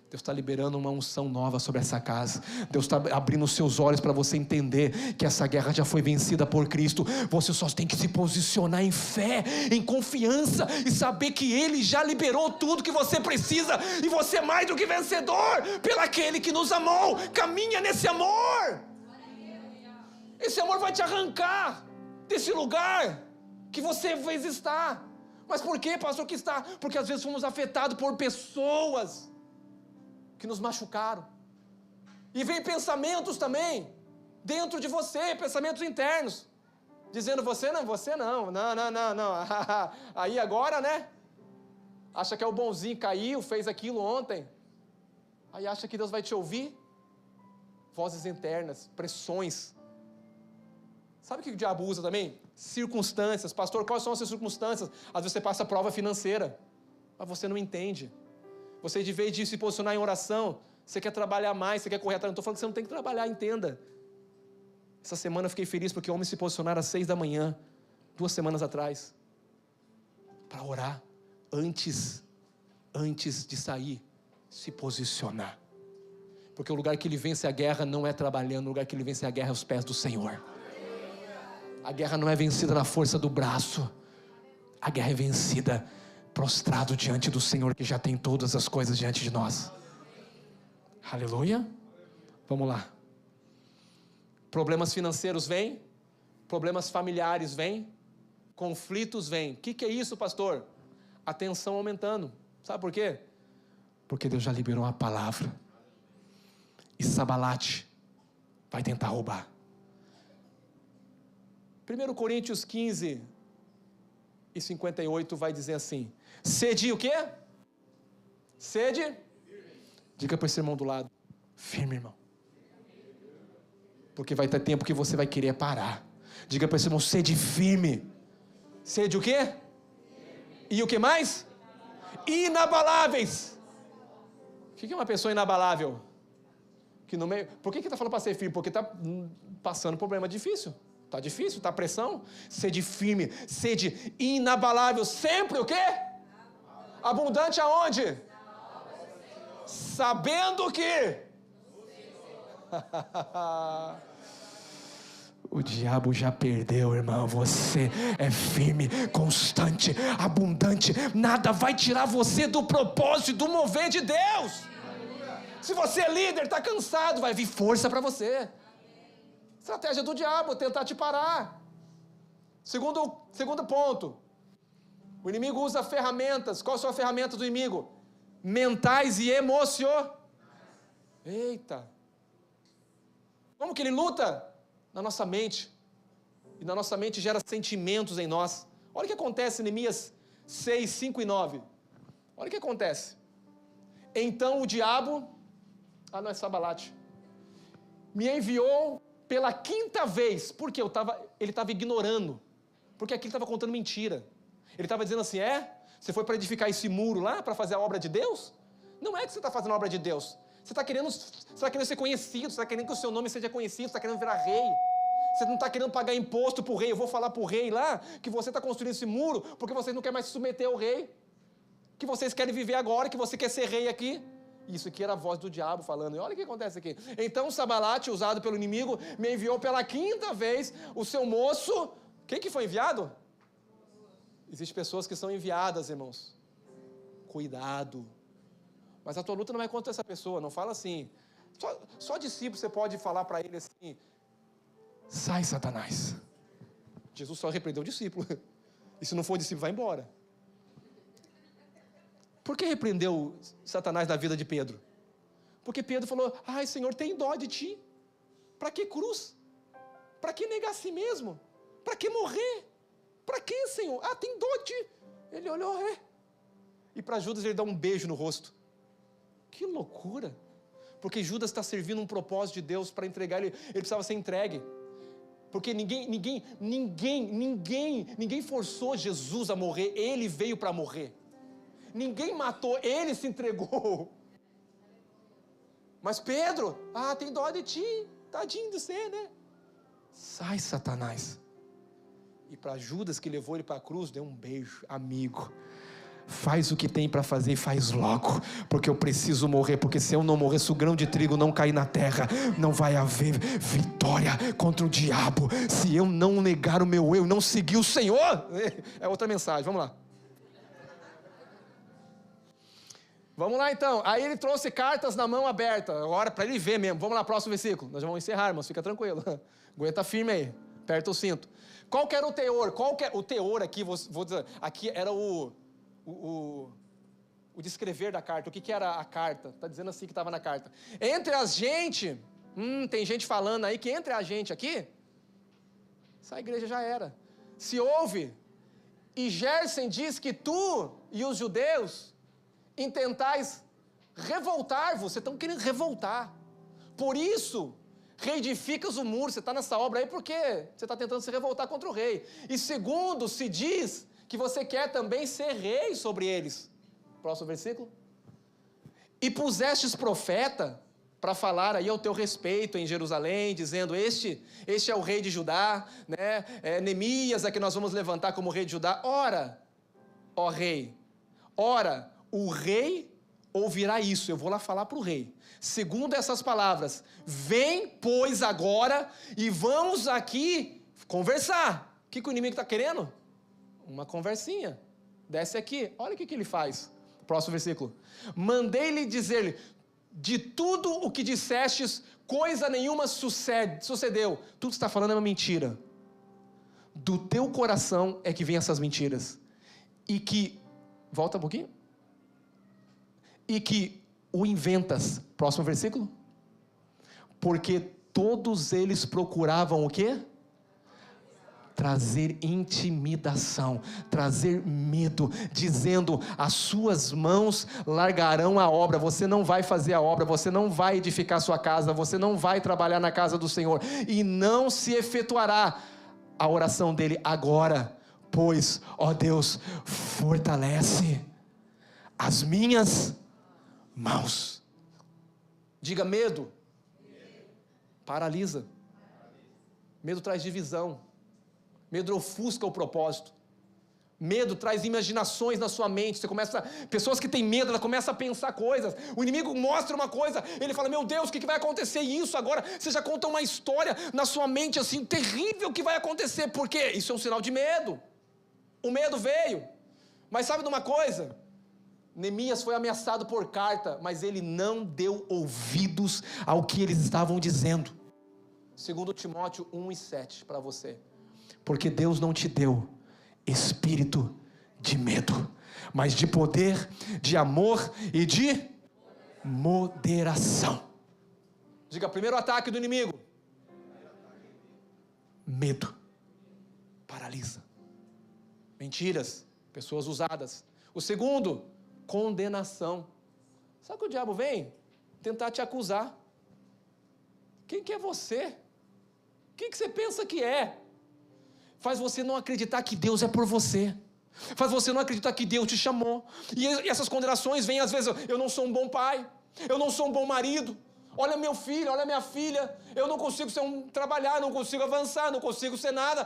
Deus está liberando uma unção nova sobre essa casa. Deus está abrindo os seus olhos para você entender que essa guerra já foi vencida por Cristo. Você só tem que se posicionar em fé, em confiança e saber que Ele já liberou tudo que você precisa e você é mais do que vencedor pelo aquele que nos amou. Caminha nesse amor. Esse amor vai te arrancar desse lugar que você fez estar. Mas por que, pastor, que está? Porque às vezes fomos afetados por pessoas que nos machucaram, e vem pensamentos também, dentro de você, pensamentos internos, dizendo, você não, aí agora, né, acha que é o bonzinho, caiu, fez aquilo ontem, aí acha que Deus vai te ouvir, vozes internas, pressões, sabe o que o diabo usa também? Circunstâncias. Pastor, quais são essas circunstâncias? Às vezes você passa prova financeira, mas você não entende. Você, de vez de se posicionar em oração, você quer trabalhar mais, você quer correr atrás. Não estou falando que você não tem que trabalhar, entenda. Essa semana eu fiquei feliz porque homens se posicionaram às 6 da manhã, 2 semanas atrás, para orar, antes de sair, se posicionar. Porque o lugar que ele vence a guerra não é trabalhando, o lugar que ele vence a guerra é aos pés do Senhor. A guerra não é vencida na força do braço, a guerra é vencida prostrado diante do Senhor, que já tem todas as coisas diante de nós. Aleluia. Vamos lá. Problemas financeiros vêm, problemas familiares vêm, conflitos vêm. O que é isso, pastor? A tensão aumentando. Sabe por quê? Porque Deus já liberou a palavra. E Sabalate vai tentar roubar. 1 Coríntios 15 e 58 vai dizer assim: sede o quê? Sede? Diga para esse irmão do lado: firme, irmão. Porque vai ter tempo que você vai querer parar. Diga para esse irmão: sede firme. Sede o quê? E o que mais? Inabaláveis. O que é uma pessoa inabalável? Que no meio... Por que está falando para ser firme? Porque está passando problema difícil. Está difícil, está pressão. Sede firme, sede inabalável. Sempre o quê? Abundante aonde? Sabendo que... O diabo já perdeu, irmão. Você é firme, constante, abundante. Nada vai tirar você do propósito, do mover de Deus. Se você é líder, está cansado, vai vir força para você. Estratégia do diabo, tentar te parar. Segundo ponto. O inimigo usa ferramentas. Quais são as ferramentas do inimigo? Mentais e emocionais. Eita. Como que ele luta? Na nossa mente. E na nossa mente gera sentimentos em nós. Olha o que acontece em Neemias 6, 5 e 9. Olha o que acontece. Então o diabo... não é Sabalate. Me enviou pela 5ª vez. Por quê? Ele estava ignorando. Porque aqui ele estava contando mentira. Ele estava dizendo assim, você foi para edificar esse muro lá, para fazer a obra de Deus? Não é que você está fazendo a obra de Deus. Você está querendo ser conhecido, você está querendo que o seu nome seja conhecido, você está querendo virar rei. Você não está querendo pagar imposto para o rei. Eu vou falar para o rei lá que você está construindo esse muro porque vocês não querem mais se submeter ao rei. Que vocês querem viver agora, que você quer ser rei aqui. Isso aqui era a voz do diabo falando. E olha o que acontece aqui. Então Sabalate, usado pelo inimigo, me enviou pela 5ª vez o seu moço. Quem que foi enviado? Existem pessoas que são enviadas, irmãos. Cuidado. Mas a tua luta não é contra essa pessoa. Não fala assim. Só discípulo você pode falar para ele assim: sai, Satanás. Jesus só repreendeu o discípulo. E se não for discípulo, vai embora. Por que repreendeu Satanás na vida de Pedro? Porque Pedro falou, ai Senhor, tem dó de ti. Para que cruz? Para que negar a si mesmo? Para que morrer? Para que, Senhor? Ah, tem dó de ti. Ele olhou, E para Judas ele dá um beijo no rosto. Que loucura. Porque Judas está servindo um propósito de Deus para entregar, ele precisava ser entregue. Porque ninguém forçou Jesus a morrer, ele veio para morrer. Ninguém matou, ele se entregou. Mas Pedro, tem dó de ti, tadinho de você, né? Sai, Satanás. E para Judas, que levou ele para a cruz, deu um beijo, amigo. Faz o que tem para fazer e faz logo, porque eu preciso morrer, porque se eu não morrer, se o grão de trigo não cair na terra, não vai haver vitória contra o diabo, se eu não negar o meu eu, não seguir o Senhor. É outra mensagem, vamos lá. Vamos lá então, aí ele trouxe cartas na mão aberta, agora para ele ver mesmo, vamos lá, próximo versículo, nós já vamos encerrar, irmãos, fica tranquilo, aguenta firme aí, aperta o cinto. Qual que era o teor? O teor aqui, vou dizer, aqui era o descrever da carta. O que era a carta? Está dizendo assim que estava na carta. Entre a gente, tem gente falando aí que entre a gente aqui, essa igreja já era. Se ouve, e Gerson diz que tu e os judeus intentais revoltar-vos, vocês estão querendo revoltar. Por isso, reedificas o muro, você está nessa obra aí porque você está tentando se revoltar contra o rei. E segundo, se diz que você quer também ser rei sobre eles. Próximo versículo. E pusestes profeta para falar aí ao teu respeito em Jerusalém, dizendo, este é o rei de Judá, né? Neemias é que nós vamos levantar como rei de Judá. Ora, ó rei, o rei ouvirá isso, eu vou lá falar para o rei. Segundo essas palavras, vem, pois, agora, e vamos aqui conversar. O que o inimigo está querendo? Uma conversinha. Desce aqui, olha o que ele faz. Próximo versículo. Mandei-lhe dizer-lhe, de tudo o que dissestes, coisa nenhuma sucedeu. Tudo que está falando é uma mentira. Do teu coração é que vem essas mentiras. E que, volta um pouquinho. E que o inventas. Próximo versículo. Porque todos eles procuravam o quê? Trazer intimidação, trazer medo, dizendo, as suas mãos largarão a obra, você não vai fazer a obra, você não vai edificar a sua casa, você não vai trabalhar na casa do Senhor, e não se efetuará a oração dele agora, pois, ó Deus, fortalece as minhas mãos. Diga medo. Paralisa. Medo traz divisão. Medo ofusca o propósito. Medo traz imaginações na sua mente. Pessoas que têm medo, ela começa a pensar coisas. O inimigo mostra uma coisa, ele fala, meu Deus, o que vai acontecer? E isso agora, você já conta uma história na sua mente assim, terrível que vai acontecer. Por quê? Isso é um sinal de medo. O medo veio. Mas sabe de uma coisa? Neemias foi ameaçado por carta, mas ele não deu ouvidos ao que eles estavam dizendo. Segundo Timóteo 1:7 para você. Porque Deus não te deu espírito de medo, mas de poder, de amor e de moderação. Diga, primeiro ataque do inimigo. Medo. Paralisa. Mentiras. Pessoas usadas. O segundo, condenação. Sabe o que o diabo vem? Tentar te acusar. Quem que é você? Quem que você pensa que é? Faz você não acreditar que Deus é por você. Faz você não acreditar que Deus te chamou. E essas condenações vêm às vezes, eu não sou um bom pai, eu não sou um bom marido, olha meu filho, olha minha filha, eu não consigo trabalhar, não consigo avançar, não consigo ser nada.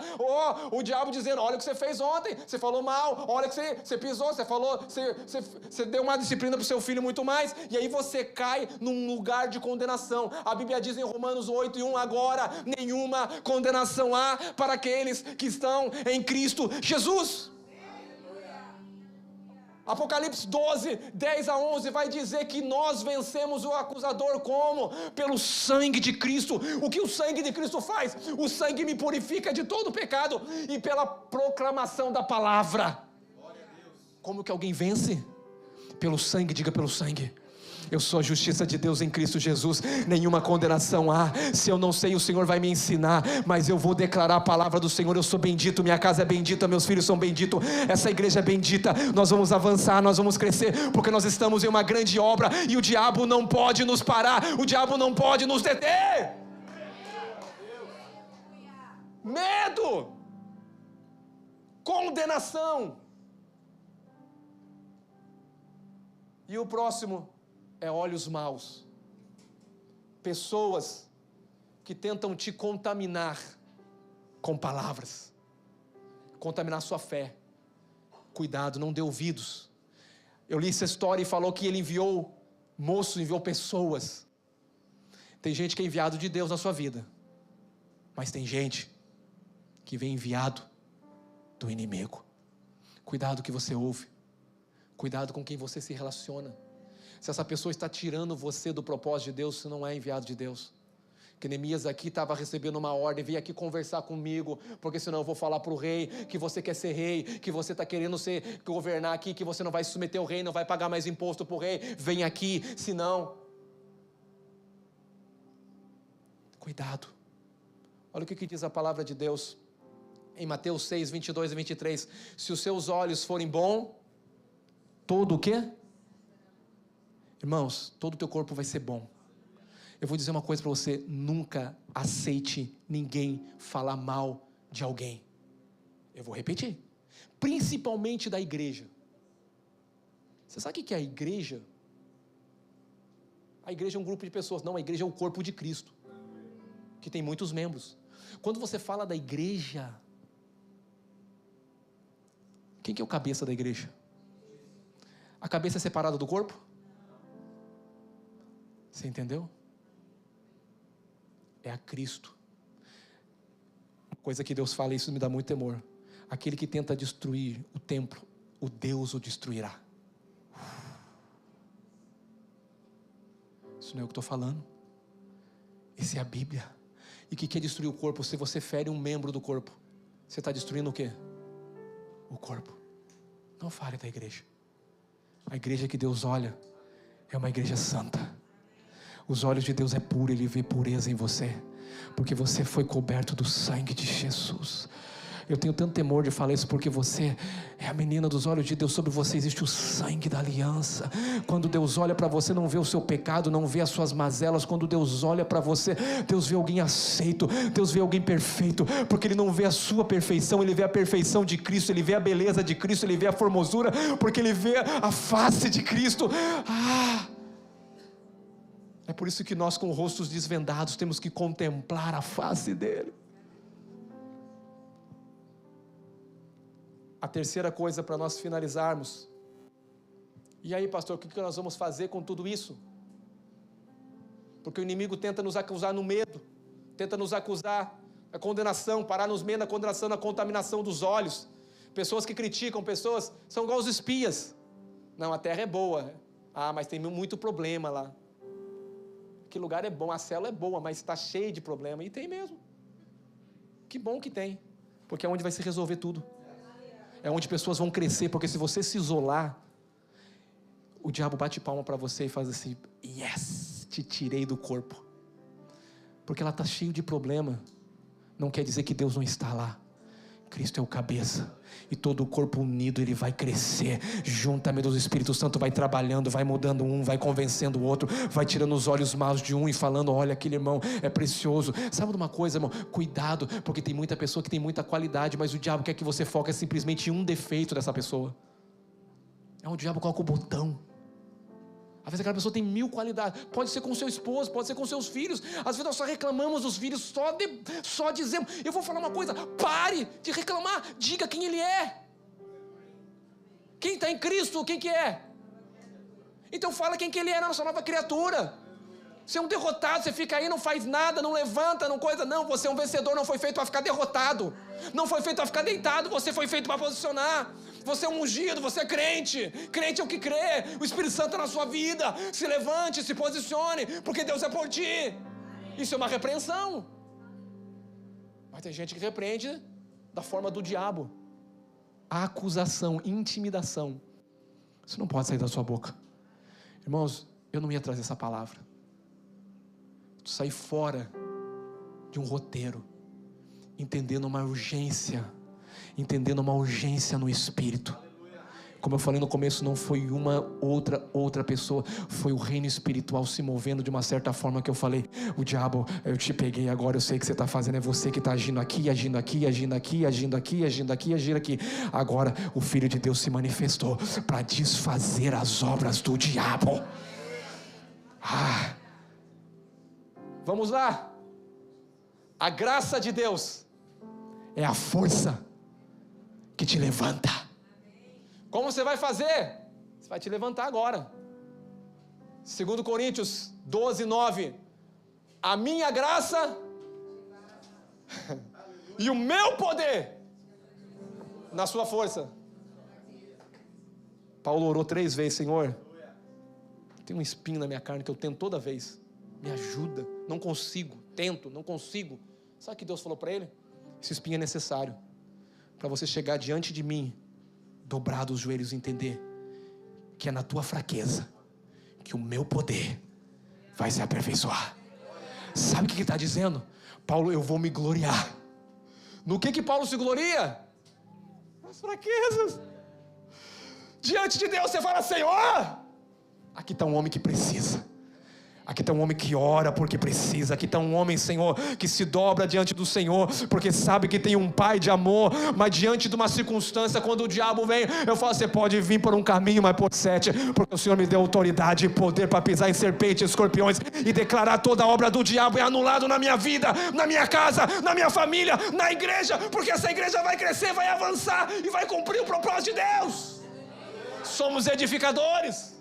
O diabo dizendo, olha o que você fez ontem, você falou mal, olha que você pisou, você falou, você deu uma disciplina para o seu filho muito mais, e aí você cai num lugar de condenação. A Bíblia diz em Romanos 8:1, agora nenhuma condenação há para aqueles que estão em Cristo Jesus. Apocalipse 12:10-11 vai dizer que nós vencemos o acusador como? Pelo sangue de Cristo. O que o sangue de Cristo faz? O sangue me purifica de todo pecado e pela proclamação da palavra. Como que alguém vence? Pelo sangue, diga pelo sangue. Eu sou a justiça de Deus em Cristo Jesus, nenhuma condenação há. Se eu não sei, o Senhor vai me ensinar, mas eu vou declarar a palavra do Senhor. Eu sou bendito, minha casa é bendita, meus filhos são benditos, essa igreja é bendita. Nós vamos avançar, nós vamos crescer, porque nós estamos em uma grande obra, e o diabo não pode nos parar, o diabo não pode nos deter. Medo, condenação. E o próximo é olhos maus. Pessoas que tentam te contaminar com palavras, contaminar sua fé. Cuidado, não dê ouvidos. Eu li essa história e falou que ele enviou pessoas. Tem gente que é enviado de Deus na sua vida, mas tem gente que vem enviado do inimigo. Cuidado com o que você ouve. Cuidado com quem você se relaciona. Se essa pessoa está tirando você do propósito de Deus, você não é enviado de Deus. Que Neemias aqui estava recebendo uma ordem, veio aqui conversar comigo, porque senão eu vou falar para o rei que você quer ser rei, que você está querendo governar aqui, que você não vai se submeter ao rei, não vai pagar mais imposto para o rei. Vem aqui, senão... Cuidado. Olha o que diz a palavra de Deus em Mateus 6, 22 e 23. Se os seus olhos forem bons, todo o quê? Irmãos, todo o teu corpo vai ser bom. Eu vou dizer uma coisa para você: nunca aceite ninguém falar mal de alguém. Eu vou repetir. Principalmente da igreja. Você sabe o que é a igreja? A igreja é um grupo de pessoas. Não, a igreja é o corpo de Cristo, que tem muitos membros. Quando você fala da igreja, quem que é o cabeça da igreja? A cabeça é separada do corpo? Você entendeu? É a Cristo. Coisa que Deus fala, isso me dá muito temor. Aquele que tenta destruir o templo, o Deus o destruirá. Isso não é o que estou falando. Isso é a Bíblia. E o que é destruir o corpo? Se você fere um membro do corpo, você está destruindo o quê? O corpo. Não fale da igreja. A igreja que Deus olha é uma igreja santa. Os olhos de Deus é puro, Ele vê pureza em você, porque você foi coberto do sangue de Jesus. Eu tenho tanto temor de falar isso, porque você é a menina dos olhos de Deus. Sobre você existe o sangue da aliança. Quando Deus olha para você, não vê o seu pecado, não vê as suas mazelas. Quando Deus olha para você, Deus vê alguém aceito, Deus vê alguém perfeito, porque Ele não vê a sua perfeição, Ele vê a perfeição de Cristo, Ele vê a beleza de Cristo, Ele vê a formosura, porque Ele vê a face de Cristo. É por isso que nós, com rostos desvendados, temos que contemplar a face dEle. A terceira coisa para nós finalizarmos. E aí, pastor, o que nós vamos fazer com tudo isso? Porque o inimigo tenta nos acusar no medo, tenta nos acusar na condenação, parar nos meios da condenação, na contaminação dos olhos. Pessoas que criticam, pessoas são igual os espias. Não, a terra é boa. Mas tem muito problema lá. Que lugar é bom, a célula é boa, mas está cheio de problema. E tem mesmo. Que bom que tem, porque é onde vai se resolver tudo. É onde pessoas vão crescer, porque se você se isolar, o diabo bate palma para você e faz assim: yes, te tirei do corpo. Porque ela está cheia de problema. Não quer dizer que Deus não está lá. Cristo é o cabeça, e todo o corpo unido ele vai crescer, juntamente do Espírito Santo vai trabalhando, vai mudando um, vai convencendo o outro, vai tirando os olhos maus de um e falando: olha, aquele irmão é precioso. Sabe de uma coisa, irmão? Cuidado, porque tem muita pessoa que tem muita qualidade, mas o diabo quer que você foque simplesmente em um defeito dessa pessoa. É onde o diabo coloca o botão. Às vezes aquela pessoa tem 1000 qualidades. Pode ser com seu esposo, pode ser com seus filhos. Às vezes nós só reclamamos dos filhos, só dizemos. Eu vou falar uma coisa: pare de reclamar, diga quem ele é. Quem está em Cristo, quem que é? Então fala quem que ele é na nossa nova criatura. Você é um derrotado, você fica aí, não faz nada, não levanta, não coisa. Não, você é um vencedor, não foi feito para ficar derrotado. Não foi feito para ficar deitado, você foi feito para posicionar. Você é um ungido, você é crente. Crente é o que crê. O Espírito Santo é na sua vida. Se levante, se posicione, porque Deus é por ti. Isso é uma repreensão. Mas tem gente que repreende da forma do diabo. A acusação, intimidação. Isso não pode sair da sua boca. Irmãos, eu não ia trazer essa palavra. Sair fora de um roteiro, entendendo uma urgência no Espírito. Como eu falei no começo, não foi uma outra pessoa, foi o reino espiritual se movendo de uma certa forma, que eu falei: o diabo, eu te peguei agora, eu sei o que você está fazendo, é você que está agindo aqui, agindo aqui, agindo aqui, agindo aqui, agindo aqui, agindo aqui. Agora o Filho de Deus se manifestou para desfazer as obras do diabo. Vamos lá. A graça de Deus é a força que te levanta. Como você vai fazer? Você vai te levantar agora. 2 Coríntios 12, 9. A minha graça e o meu poder na sua força. Paulo orou 3 vezes: Senhor, tem um espinho na minha carne que eu tento toda vez, me ajuda, não consigo, tento, não consigo. Sabe o que Deus falou para ele? Esse espinho é necessário para você chegar diante de mim, dobrar os joelhos e entender que é na tua fraqueza que o meu poder vai se aperfeiçoar. Sabe o que está dizendo? Paulo, eu vou me gloriar. No que Paulo se gloria? Nas fraquezas. Diante de Deus você fala: Senhor, aqui está um homem que precisa. Aqui está um homem que ora porque precisa. Aqui está um homem, Senhor, que se dobra diante do Senhor porque sabe que tem um Pai de amor. Mas diante de uma circunstância, quando o diabo vem, eu falo: você pode vir por um caminho, mas por 7, porque o Senhor me deu autoridade e poder para pisar em serpentes, escorpiões, e declarar toda a obra do diabo é anulado na minha vida, na minha casa, na minha família, na igreja, porque essa igreja vai crescer, vai avançar e vai cumprir o propósito de Deus. Somos edificadores.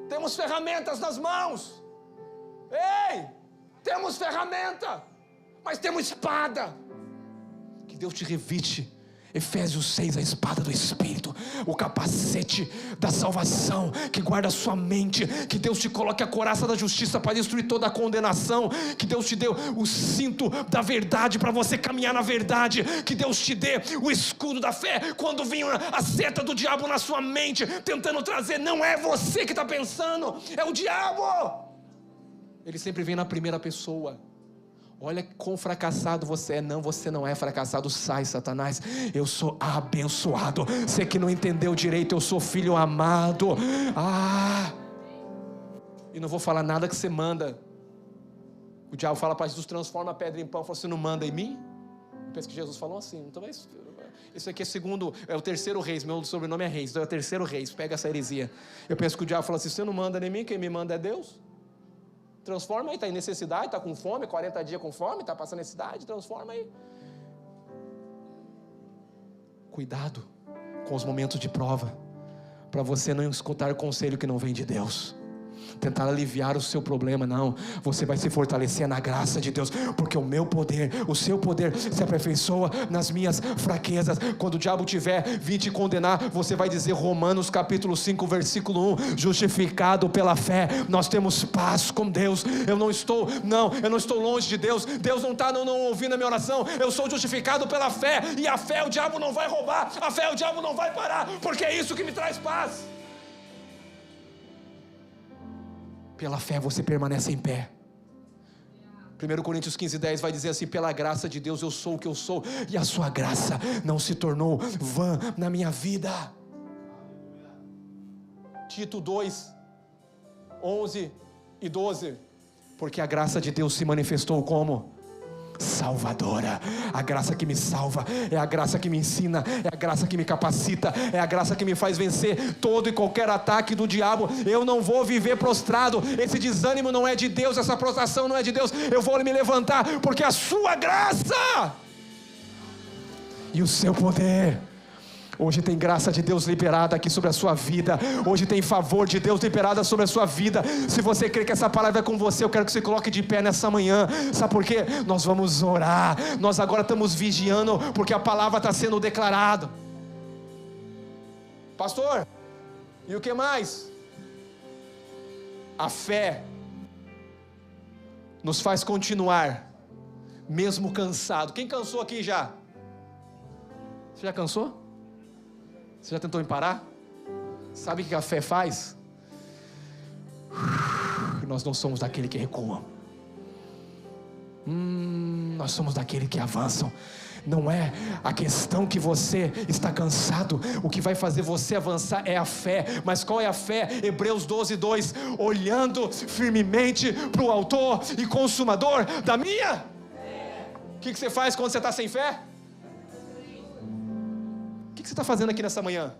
Temos ferramentas nas mãos. Ei, temos ferramenta, mas temos espada. Que Deus te reviste. Efésios 6, a espada do Espírito, o capacete da salvação que guarda a sua mente. Que Deus te coloque a couraça da justiça para destruir toda a condenação. Que Deus te dê o cinto da verdade para você caminhar na verdade. Que Deus te dê o escudo da fé quando vir a seta do diabo na sua mente tentando trazer. Não é você que está pensando, é o diabo. Ele sempre vem na primeira pessoa. Olha quão fracassado você é. Não, você não é fracassado. Sai, Satanás, eu sou abençoado. Você que não entendeu direito, eu sou filho amado. E não vou falar nada que você manda. O diabo fala para Jesus: transforma a pedra em pão. Você não manda em mim? Eu penso que Jesus falou assim. Então isso aqui é o terceiro Reis. Meu sobrenome é Reis, então é o terceiro Reis. Pega essa heresia. Eu penso que o diabo fala assim: você não manda em mim, quem me manda é Deus. Transforma aí, está em necessidade, está com fome, 40 dias com fome, está passando necessidade, transforma aí. Cuidado com os momentos de prova, para você não escutar conselho que não vem de Deus. Tentar aliviar o seu problema, não. Você vai se fortalecer na graça de Deus, porque o meu poder, o seu poder se aperfeiçoa nas minhas fraquezas. Quando o diabo tiver vir te condenar, você vai dizer Romanos capítulo 5 versículo 1: justificado pela fé, nós temos paz com Deus. Eu não estou longe de Deus. Deus não está não ouvindo a minha oração. Eu sou justificado pela fé, e a fé o diabo não vai roubar, a fé o diabo não vai parar, porque é isso que me traz paz. Pela fé você permanece em pé. 1 Coríntios 15:10 vai dizer assim: pela graça de Deus eu sou o que eu sou, e a sua graça não se tornou vã na minha vida. Tito 2, 11 e 12. Porque a graça de Deus se manifestou como salvadora. A graça que me salva é a graça que me ensina, é a graça que me capacita, é a graça que me faz vencer todo e qualquer ataque do diabo. Eu não vou viver prostrado. Esse desânimo não é de Deus, essa prostração não é de Deus. Eu vou me levantar, porque a sua graça e o seu poder. Hoje tem graça de Deus liberada aqui sobre a sua vida. Hoje tem favor de Deus liberada sobre a sua vida. Se você crê que essa palavra é com você, eu quero que você coloque de pé nessa manhã. Sabe por quê? Nós vamos orar. Nós agora estamos vigiando, porque a palavra está sendo declarada. Pastor, e o que mais? A fé nos faz continuar, mesmo cansado. Quem cansou aqui já? Você já cansou? Você já tentou em parar? Sabe o que a fé faz? Nós não somos daquele que recua. Nós somos daquele que avançam. Não é a questão que você está cansado. O que vai fazer você avançar é a fé. Mas qual é a fé? Hebreus 12:2. Olhando firmemente para o autor e consumador da minha. O que você faz quando você está sem fé? O que você está fazendo aqui nessa manhã?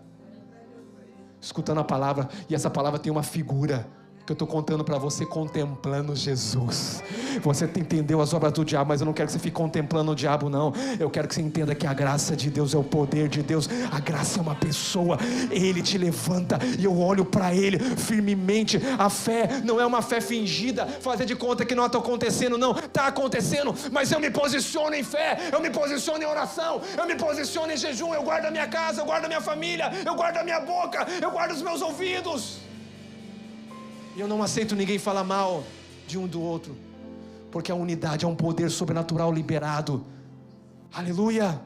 Escutando a palavra. E essa palavra tem uma figura que eu estou contando para você, contemplando Jesus. Você entendeu as obras do diabo, mas eu não quero que você fique contemplando o diabo, não. Eu quero que você entenda que a graça de Deus é o poder de Deus. A graça é uma pessoa. Ele te levanta e eu olho para Ele firmemente. A fé não é uma fé fingida, fazer de conta que não está acontecendo. Não, está acontecendo, mas eu me posiciono em fé, eu me posiciono em oração, eu me posiciono em jejum. Eu guardo a minha casa, eu guardo a minha família, eu guardo a minha boca, eu guardo os meus ouvidos. E eu não aceito ninguém falar mal de um do outro, porque a unidade é um poder sobrenatural liberado. Aleluia.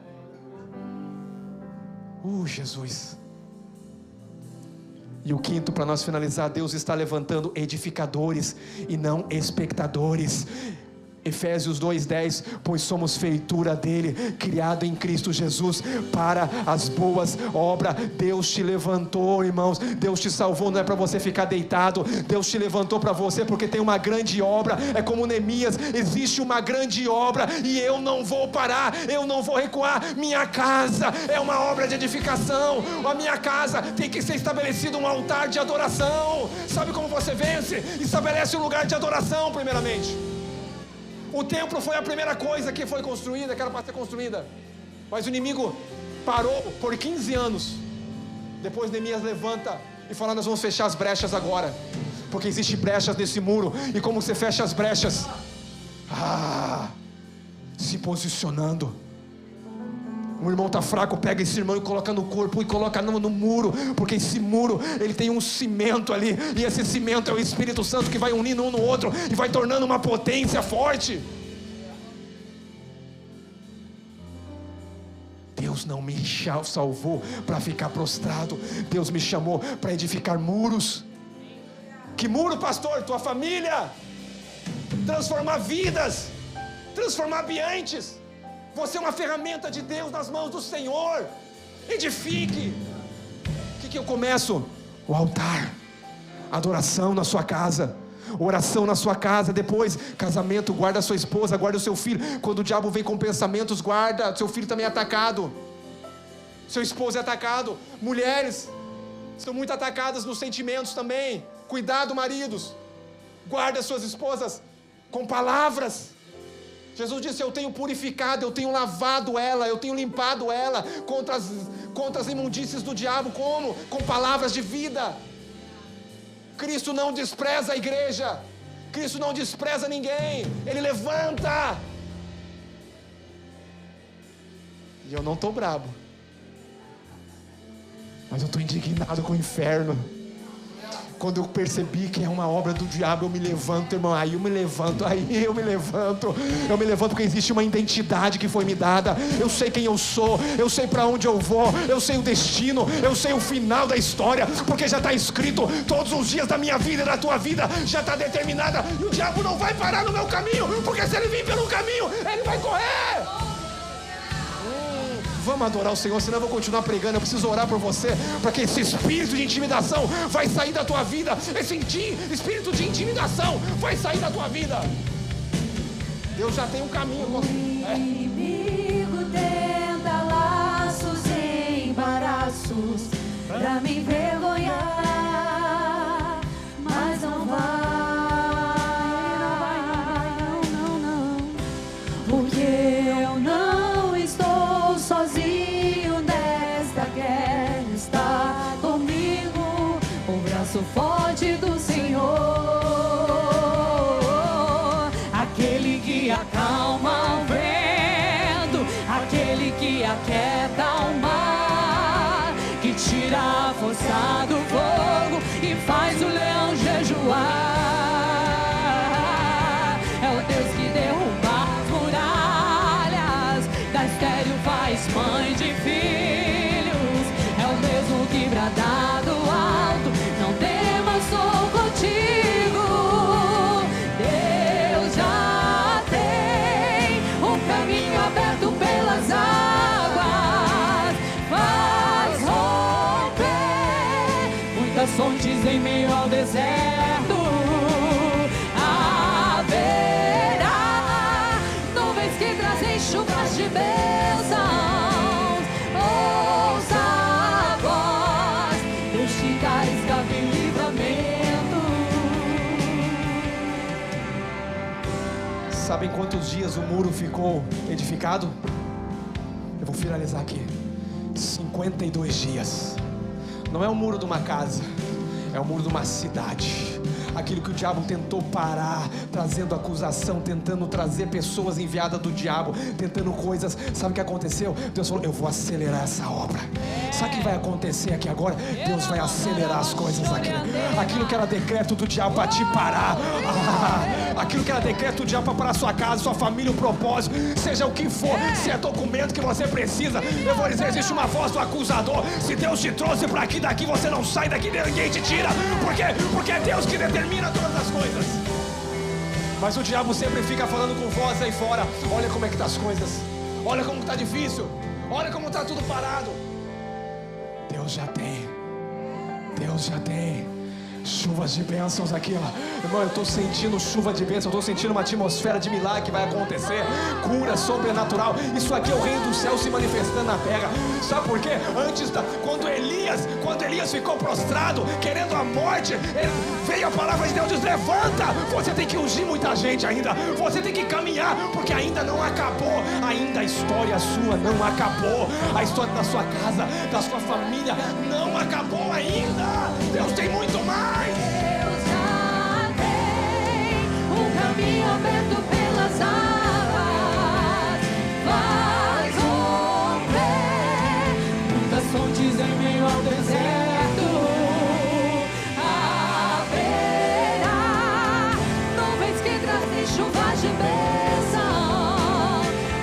Jesus. E o quinto, para nós finalizar, Deus está levantando edificadores e não espectadores. Efésios 2:10, pois somos feitura dele, criado em Cristo Jesus para as boas obras. Deus te levantou, irmãos. Deus te salvou, não é para você ficar deitado. Deus te levantou para você porque tem uma grande obra. É como Neemias, existe uma grande obra e eu não vou parar, eu não vou recuar. Minha casa é uma obra de edificação. A minha casa tem que ser estabelecido um altar de adoração. Sabe como você vence? Estabelece um lugar de adoração primeiramente. O templo foi a primeira coisa que foi construída, que era para ser construída, mas o inimigo parou por 15 anos. Depois Neemias levanta e fala: nós vamos fechar as brechas agora, porque existem brechas nesse muro. E como você fecha as brechas? Se posicionando. Um irmão está fraco, pega esse irmão e coloca no corpo e coloca no muro, porque esse muro, ele tem um cimento ali, e esse cimento é o Espírito Santo que vai unindo um no outro e vai tornando uma potência forte. Deus não me salvou para ficar prostrado. Deus me chamou para edificar muros. Que muro, pastor? Tua família. Transformar vidas, transformar ambientes. Você é uma ferramenta de Deus nas mãos do Senhor. Edifique. O que eu começo? O altar. Adoração na sua casa, oração na sua casa. Depois, casamento, guarda a sua esposa, guarda o seu filho. Quando o diabo vem com pensamentos, guarda. Seu filho também é atacado, seu esposo é atacado. Mulheres são muito atacadas nos sentimentos também. Cuidado, maridos. Guarda suas esposas com palavras. Jesus disse: eu tenho purificado, eu tenho lavado ela, eu tenho limpado ela contra as imundícies do diabo. Como? Com palavras de vida. Cristo não despreza a igreja, Cristo não despreza ninguém, Ele levanta. E eu não estou brabo, mas eu estou indignado com o inferno. Quando eu percebi que é uma obra do diabo, eu me levanto, irmão. Eu me levanto porque existe uma identidade que foi me dada. Eu sei quem eu sou, eu sei para onde eu vou, eu sei o destino, eu sei o final da história, porque já está escrito. Todos os dias da minha vida e da tua vida já está determinada, e o diabo não vai parar no meu caminho, porque se ele vir pelo caminho, ele vai correr. Vamos adorar o Senhor, senão eu vou continuar pregando. Eu preciso orar por você, para que esse espírito de intimidação vai sair da tua vida. Esse espírito de intimidação vai sair da tua vida. Deus já tem um caminho. O inimigo tenta laços e embaraços para me envergonhar, mas não vai. Porque eu não estou sozinho nesta guerra, está comigo o braço forte do Senhor, aquele que acalma o vento, aquele que aquieta o mar, que tira a força do fogo e faz o leão jejuar. É o Deus que derruba as muralhas, da estéril faz mãe de filhos. É o mesmo que brada do alto: não temas, sou contigo. em meio ao deserto. Haverá nuvens que trazem chuvas de bênçãos. Ouça a voz, Deus te dá escape e livramento. Sabem quantos dias o muro ficou edificado? Eu vou finalizar aqui. 52 dias. Não é o muro de uma casa, é o muro de uma cidade. Aquilo que o diabo tentou parar, trazendo acusação, tentando trazer pessoas enviadas do diabo, tentando coisas. Sabe o que aconteceu? Deus falou: eu vou acelerar essa obra. Sabe o que vai acontecer aqui agora? Deus vai acelerar as coisas aqui. Aquilo que era decreto do diabo para te parar, aquilo que era decreto do diabo para parar sua casa, sua família, o propósito, seja o que for, se é documento que você precisa, eu vou dizer, existe uma voz do acusador. Se Deus te trouxe para aqui, daqui você não sai, daqui ninguém te tira. Por quê? Porque é Deus que determina todas as coisas. Mas o diabo sempre fica falando com voz aí fora: olha como é que tá as coisas, olha como tá difícil, olha como tá tudo parado. Deus já tem chuvas de bênçãos aqui, ó. Irmão, eu estou sentindo chuva de bênçãos, eu estou sentindo uma atmosfera de milagre que vai acontecer, cura sobrenatural. Isso aqui é o reino do céu se manifestando na terra. Sabe por quê? Quando Elias ficou prostrado, querendo a morte, veio a palavra de Deus e diz: levanta, você tem que ungir muita gente ainda, você tem que caminhar, porque ainda não acabou, ainda a história sua não acabou, a história da sua casa, da sua família não acabou ainda. Deus tem muito mais. Deus já tem um caminho aberto pelas águas, vai romper muitas fontes em meio ao deserto. Haverá nuvens que trazem chuvas de bênção.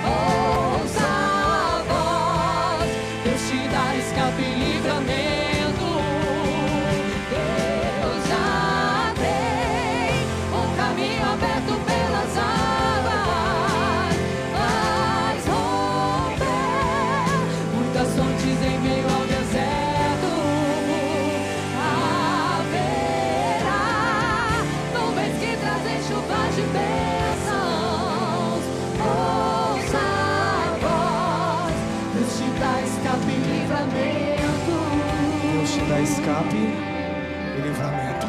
Ouça a voz, Deus te dá escape e livramento. Dá escape e livramento.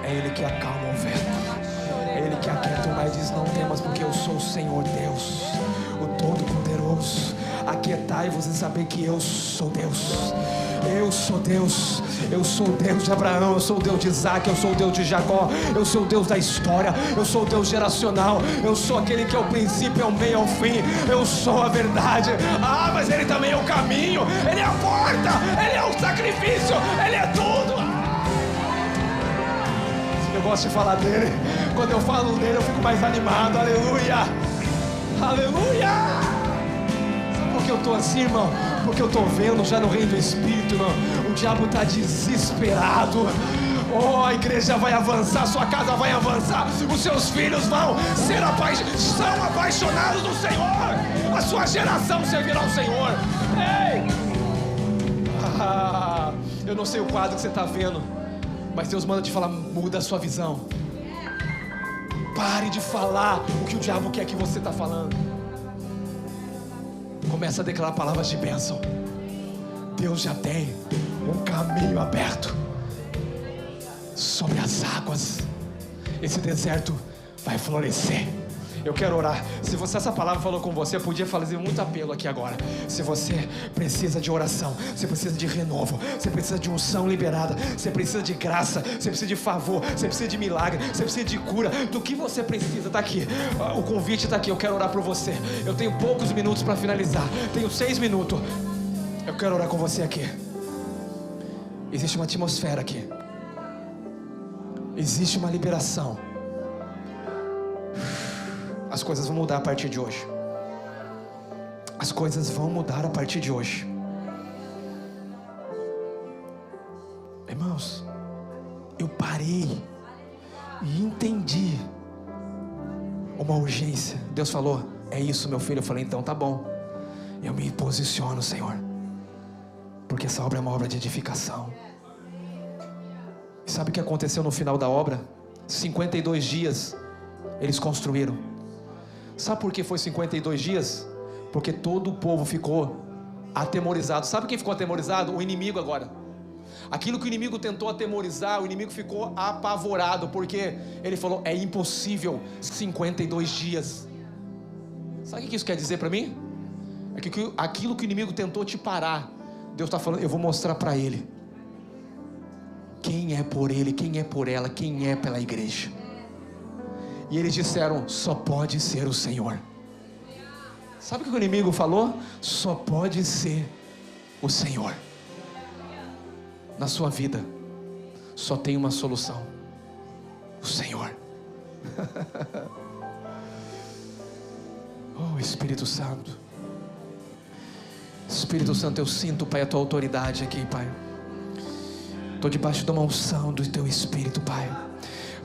É Ele que acalma o vento, é Ele que aquieta o mar e diz: não temas, porque eu sou o Senhor Deus, o Todo-Poderoso. Aquietai-vos e saber que eu sou Deus. Eu sou Deus, eu sou o Deus de Abraão, eu sou o Deus de Isaac, eu sou o Deus de Jacó, eu sou o Deus da história, eu sou o Deus geracional, eu sou aquele que é o princípio, é o meio, é o fim, eu sou a verdade. Mas Ele também é o caminho, Ele é a porta, Ele é o sacrifício, Ele é tudo. Eu gosto de falar dele, quando eu falo dele eu fico mais animado. Aleluia, aleluia. Porque eu estou assim, irmão? Porque eu estou vendo já no reino do Espírito, irmão. O diabo está desesperado. Oh, a igreja vai avançar, sua casa vai avançar, os seus filhos são apaixonados do Senhor, a sua geração servirá ao Senhor. Ei! Eu não sei o quadro que você está vendo, mas Deus manda te falar: muda a sua visão. Pare de falar o que o diabo quer que você está falando. Começa a declarar palavras de bênção. Deus já tem um caminho aberto sobre as águas. Esse deserto vai florescer. Eu quero orar. Se essa palavra falou com você, eu podia fazer muito apelo aqui agora. Se você precisa de oração, você precisa de renovo, você precisa de unção liberada, você precisa de graça, você precisa de favor, você precisa de milagre, você precisa de cura, do que você precisa, está aqui. O convite está aqui. Eu quero orar por você. Eu tenho poucos minutos para finalizar. Tenho 6 minutos. Eu quero orar com você aqui. Existe uma atmosfera aqui. Existe uma liberação. As coisas vão mudar a partir de hoje. As coisas vão mudar a partir de hoje. Irmãos, eu parei e entendi uma urgência. Deus falou: é isso, meu filho. Eu falei: então tá bom. Eu me posiciono, Senhor, porque essa obra é uma obra de edificação. Sabe o que aconteceu no final da obra? 52 dias eles construíram. Sabe por que foi 52 dias? Porque todo o povo ficou atemorizado. Sabe quem ficou atemorizado? O inimigo agora. Aquilo que o inimigo tentou atemorizar, o inimigo ficou apavorado, porque ele falou: é impossível 52 dias. Sabe o que isso quer dizer para mim? É que aquilo que o inimigo tentou te parar, Deus está falando: eu vou mostrar para ele quem é por ele, quem é por ela, quem é pela igreja. E eles disseram: só pode ser o Senhor. Sabe o que o inimigo falou? Só pode ser o Senhor. Na sua vida só tem uma solução: o Senhor. Oh, Espírito Santo, Espírito Santo, eu sinto, Pai, a tua autoridade aqui, Pai. Estou debaixo de uma unção do teu Espírito, Pai,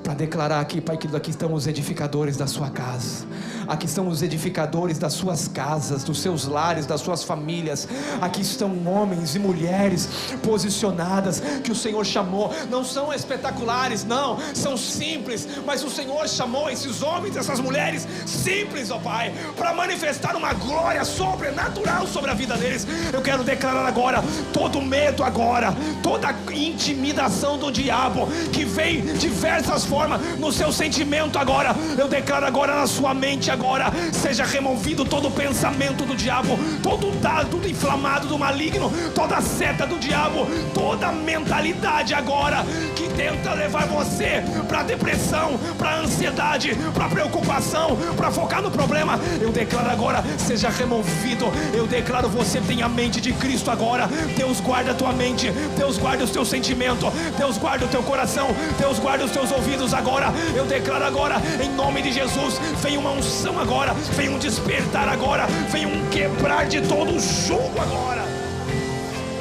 para declarar aqui, Pai, que aqui estão os edificadores da sua casa. Aqui estão os edificadores das suas casas, dos seus lares, das suas famílias. Aqui estão homens e mulheres posicionadas, que o Senhor chamou. Não são espetaculares, não, são simples, mas o Senhor chamou esses homens, essas mulheres simples, ó Pai, para manifestar uma glória sobrenatural sobre a vida deles. Eu quero declarar agora, todo medo agora, toda intimidação do diabo, que vem de diversas formas no seu sentimento agora, eu declaro agora na sua mente agora, seja removido todo o pensamento do diabo, todo tudo inflamado do maligno, toda seta do diabo, toda mentalidade agora que tenta levar você para depressão, para ansiedade, para preocupação, para focar no problema, eu declaro agora, seja removido. Eu declaro, você tem a mente de Cristo agora. Deus guarda a tua mente, Deus guarda os teus sentimentos, Deus guarda o teu coração, Deus guarda os teus ouvidos agora. Eu declaro agora, em nome de Jesus, vem uma unção agora, vem um despertar agora, vem um quebrar de todo o jugo agora.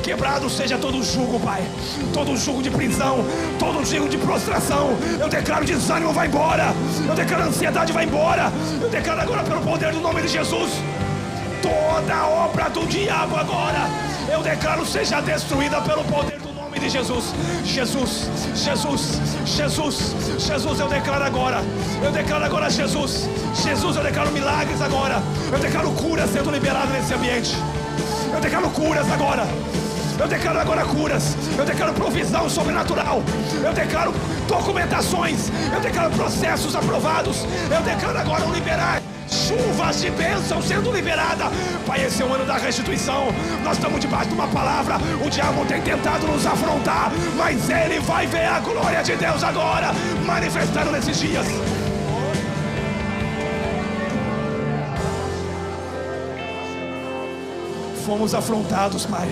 Quebrado seja todo o jugo, Pai, todo o jugo de prisão, todo o jugo de prostração. Eu declaro, desânimo vai embora, eu declaro, ansiedade vai embora. Eu declaro agora, pelo poder do nome de Jesus, toda a obra do diabo agora, eu declaro, seja destruída pelo poder do nome de Jesus. Jesus, Jesus, Jesus, Jesus, eu declaro agora, Jesus, Jesus, eu declaro milagres agora, eu declaro curas sendo liberadas nesse ambiente, eu declaro curas agora, eu declaro agora curas, eu declaro provisão sobrenatural, eu declaro documentações, eu declaro processos aprovados, eu declaro agora um liberar, chuvas de bênção sendo liberada. Pai, esse é o ano da restituição. Nós estamos debaixo de uma palavra. O diabo tem tentado nos afrontar, mas ele vai ver a glória de Deus agora manifestando nesses dias. Fomos afrontados, Pai,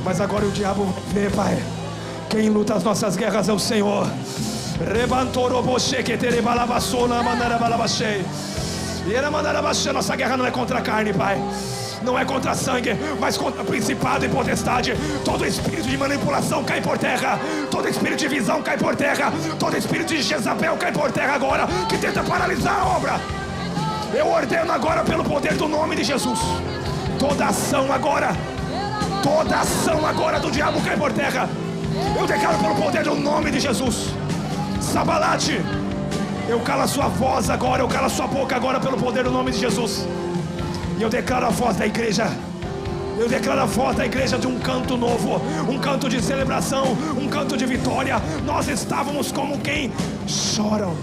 mas agora o diabo vai ver, Pai. Quem luta as nossas guerras é o Senhor. Nossa guerra não é contra a carne, Pai, não é contra a sangue, mas contra principado e potestade. Todo espírito de manipulação cai por terra, todo espírito de visão cai por terra, todo espírito de Jezabel cai por terra agora, que tenta paralisar a obra. Eu ordeno agora pelo poder do nome de Jesus, toda ação agora do diabo cai por terra. Eu declaro pelo poder do nome de Jesus. Sabalate, eu calo a sua voz agora, eu calo a sua boca agora pelo poder do nome de Jesus. E eu declaro a voz da igreja, eu declaro a voz da igreja de um canto novo, um canto de celebração, um canto de vitória. Nós estávamos como quem choram,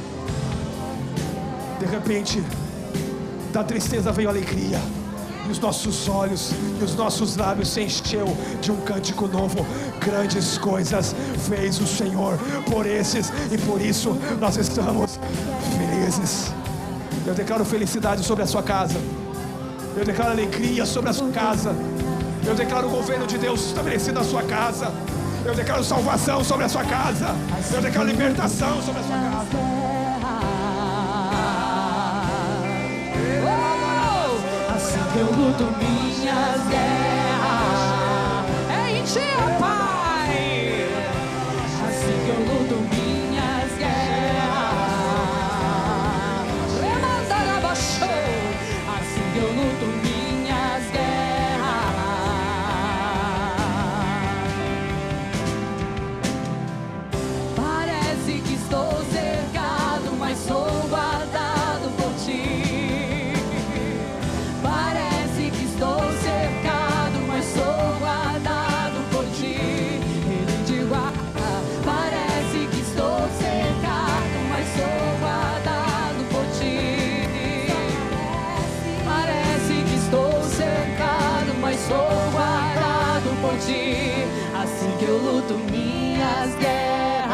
de repente da tristeza veio alegria, e os nossos olhos e os nossos lábios se encheu de um cântico novo. Grandes coisas fez o Senhor por esses, e por isso nós estamos felizes. Eu declaro felicidade sobre a sua casa, eu declaro alegria sobre a sua casa, eu declaro o governo de Deus estabelecido na sua casa, eu declaro salvação sobre a sua casa, eu declaro libertação sobre a sua casa. Eu luto minhas guerras, é em ti, Pai. Assim que eu luto minhas guerras, assim que eu luto minhas guerras. forte, assim que eu luto minhas guerras.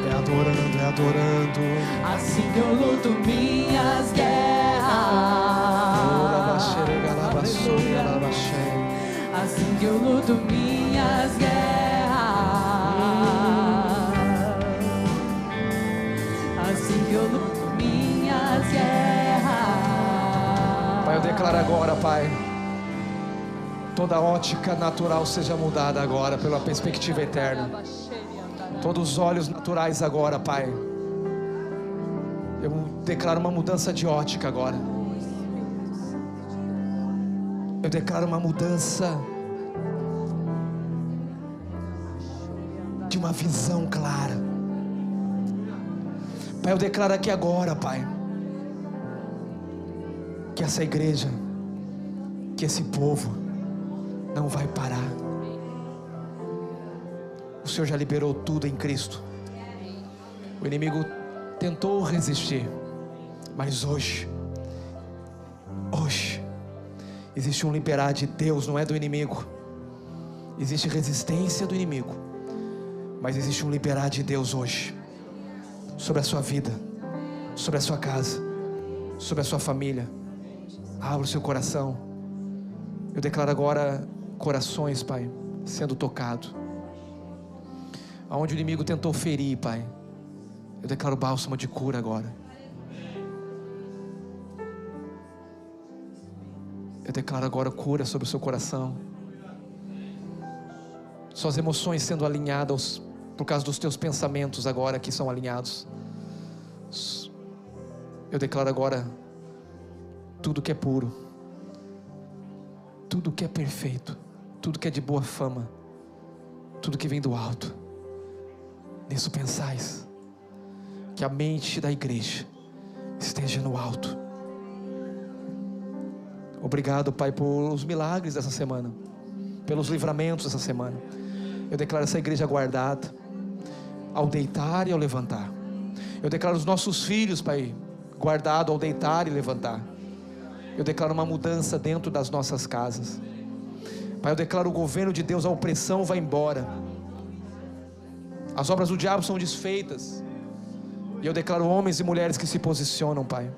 É adorando, é adorando. Assim que eu luto minhas guerras. Assim que eu luto minhas guerras. Assim que eu luto minhas guerras. Pai, eu declaro agora, Pai, toda ótica natural seja mudada agora pela perspectiva eterna. Todos os olhos naturais agora, Pai. Eu declaro uma mudança de ótica agora. Eu declaro uma mudança de uma visão clara. Pai, eu declaro aqui agora, Pai, que essa igreja, que esse povo não vai parar. O Senhor já liberou tudo em Cristo. O inimigo tentou resistir, mas hoje existe um liberar de Deus, não é do inimigo. Existe resistência do inimigo, mas existe um liberar de Deus hoje, sobre a sua vida, sobre a sua casa, sobre a sua família. Abra o seu coração. Eu declaro agora corações, Pai, sendo tocado. Aonde o inimigo tentou ferir, Pai, eu declaro bálsamo de cura agora. Eu declaro agora cura sobre o seu coração. Suas emoções sendo alinhadas por causa dos teus pensamentos agora que são alinhados. Eu declaro agora tudo que é puro, tudo que é perfeito, tudo que é de boa fama, tudo que vem do alto. Nisso pensais, que a mente da igreja esteja no alto. Obrigado, Pai, pelos milagres dessa semana, pelos livramentos dessa semana. Eu declaro essa igreja guardada, ao deitar e ao levantar. Eu declaro os nossos filhos, Pai, guardado ao deitar e levantar. Eu declaro uma mudança dentro das nossas casas. Pai, eu declaro o governo de Deus, a opressão vai embora. As obras do diabo são desfeitas. E eu declaro homens e mulheres que se posicionam, Pai,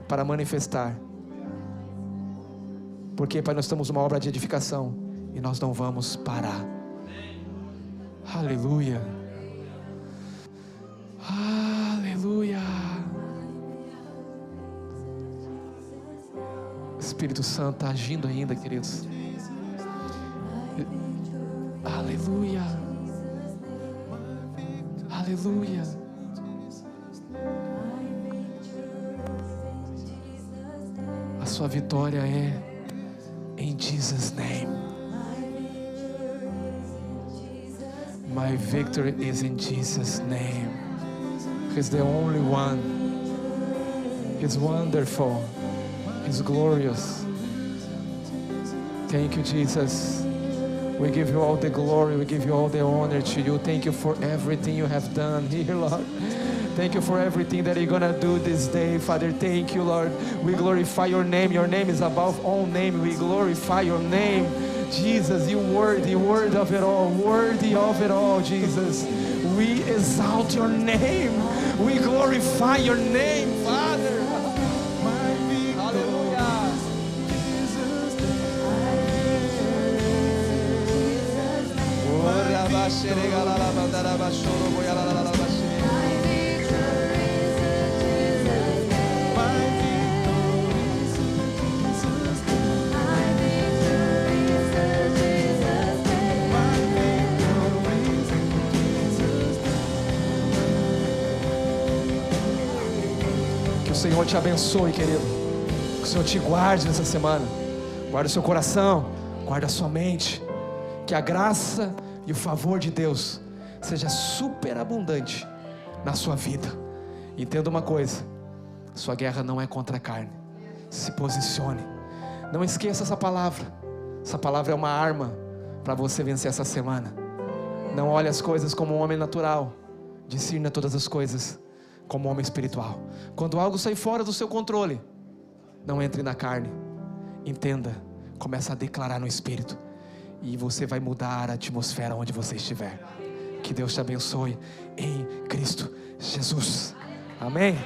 para manifestar. Porque, Pai, nós estamos numa obra de edificação e nós não vamos parar. Aleluia. Aleluia. Espírito Santo está agindo ainda, queridos. Aleluia. Aleluia. A sua vitória é em Jesus' name. My victory is in Jesus' name. He's the only one. He's wonderful. He's glorious. Thank you, Jesus. We give you all the glory. We give you all the honor to you. Thank you for everything you have done here, Lord. Thank you for everything that you're going to do this day, Father. Thank you, Lord. We glorify your name. Your name is above all name. We glorify your name. Jesus, you worthy of it all. Worthy of it all, Jesus. We exalt your name. We glorify your name, Father. Que o Senhor te abençoe, querido. Que o Senhor te guarde nessa semana. Guarde o seu coração, guarde a sua mente. Que a graça e o favor de Deus seja superabundante na sua vida. Entenda uma coisa: sua guerra não é contra a carne. Se posicione. Não esqueça essa palavra. Essa palavra é uma arma para você vencer essa semana. Não olhe as coisas como um homem natural. Discirna todas as coisas como um homem espiritual. Quando algo sai fora do seu controle, não entre na carne. Entenda, Começa a declarar no Espírito. E você vai mudar a atmosfera onde você estiver. Que Deus te abençoe em Cristo Jesus. Amém.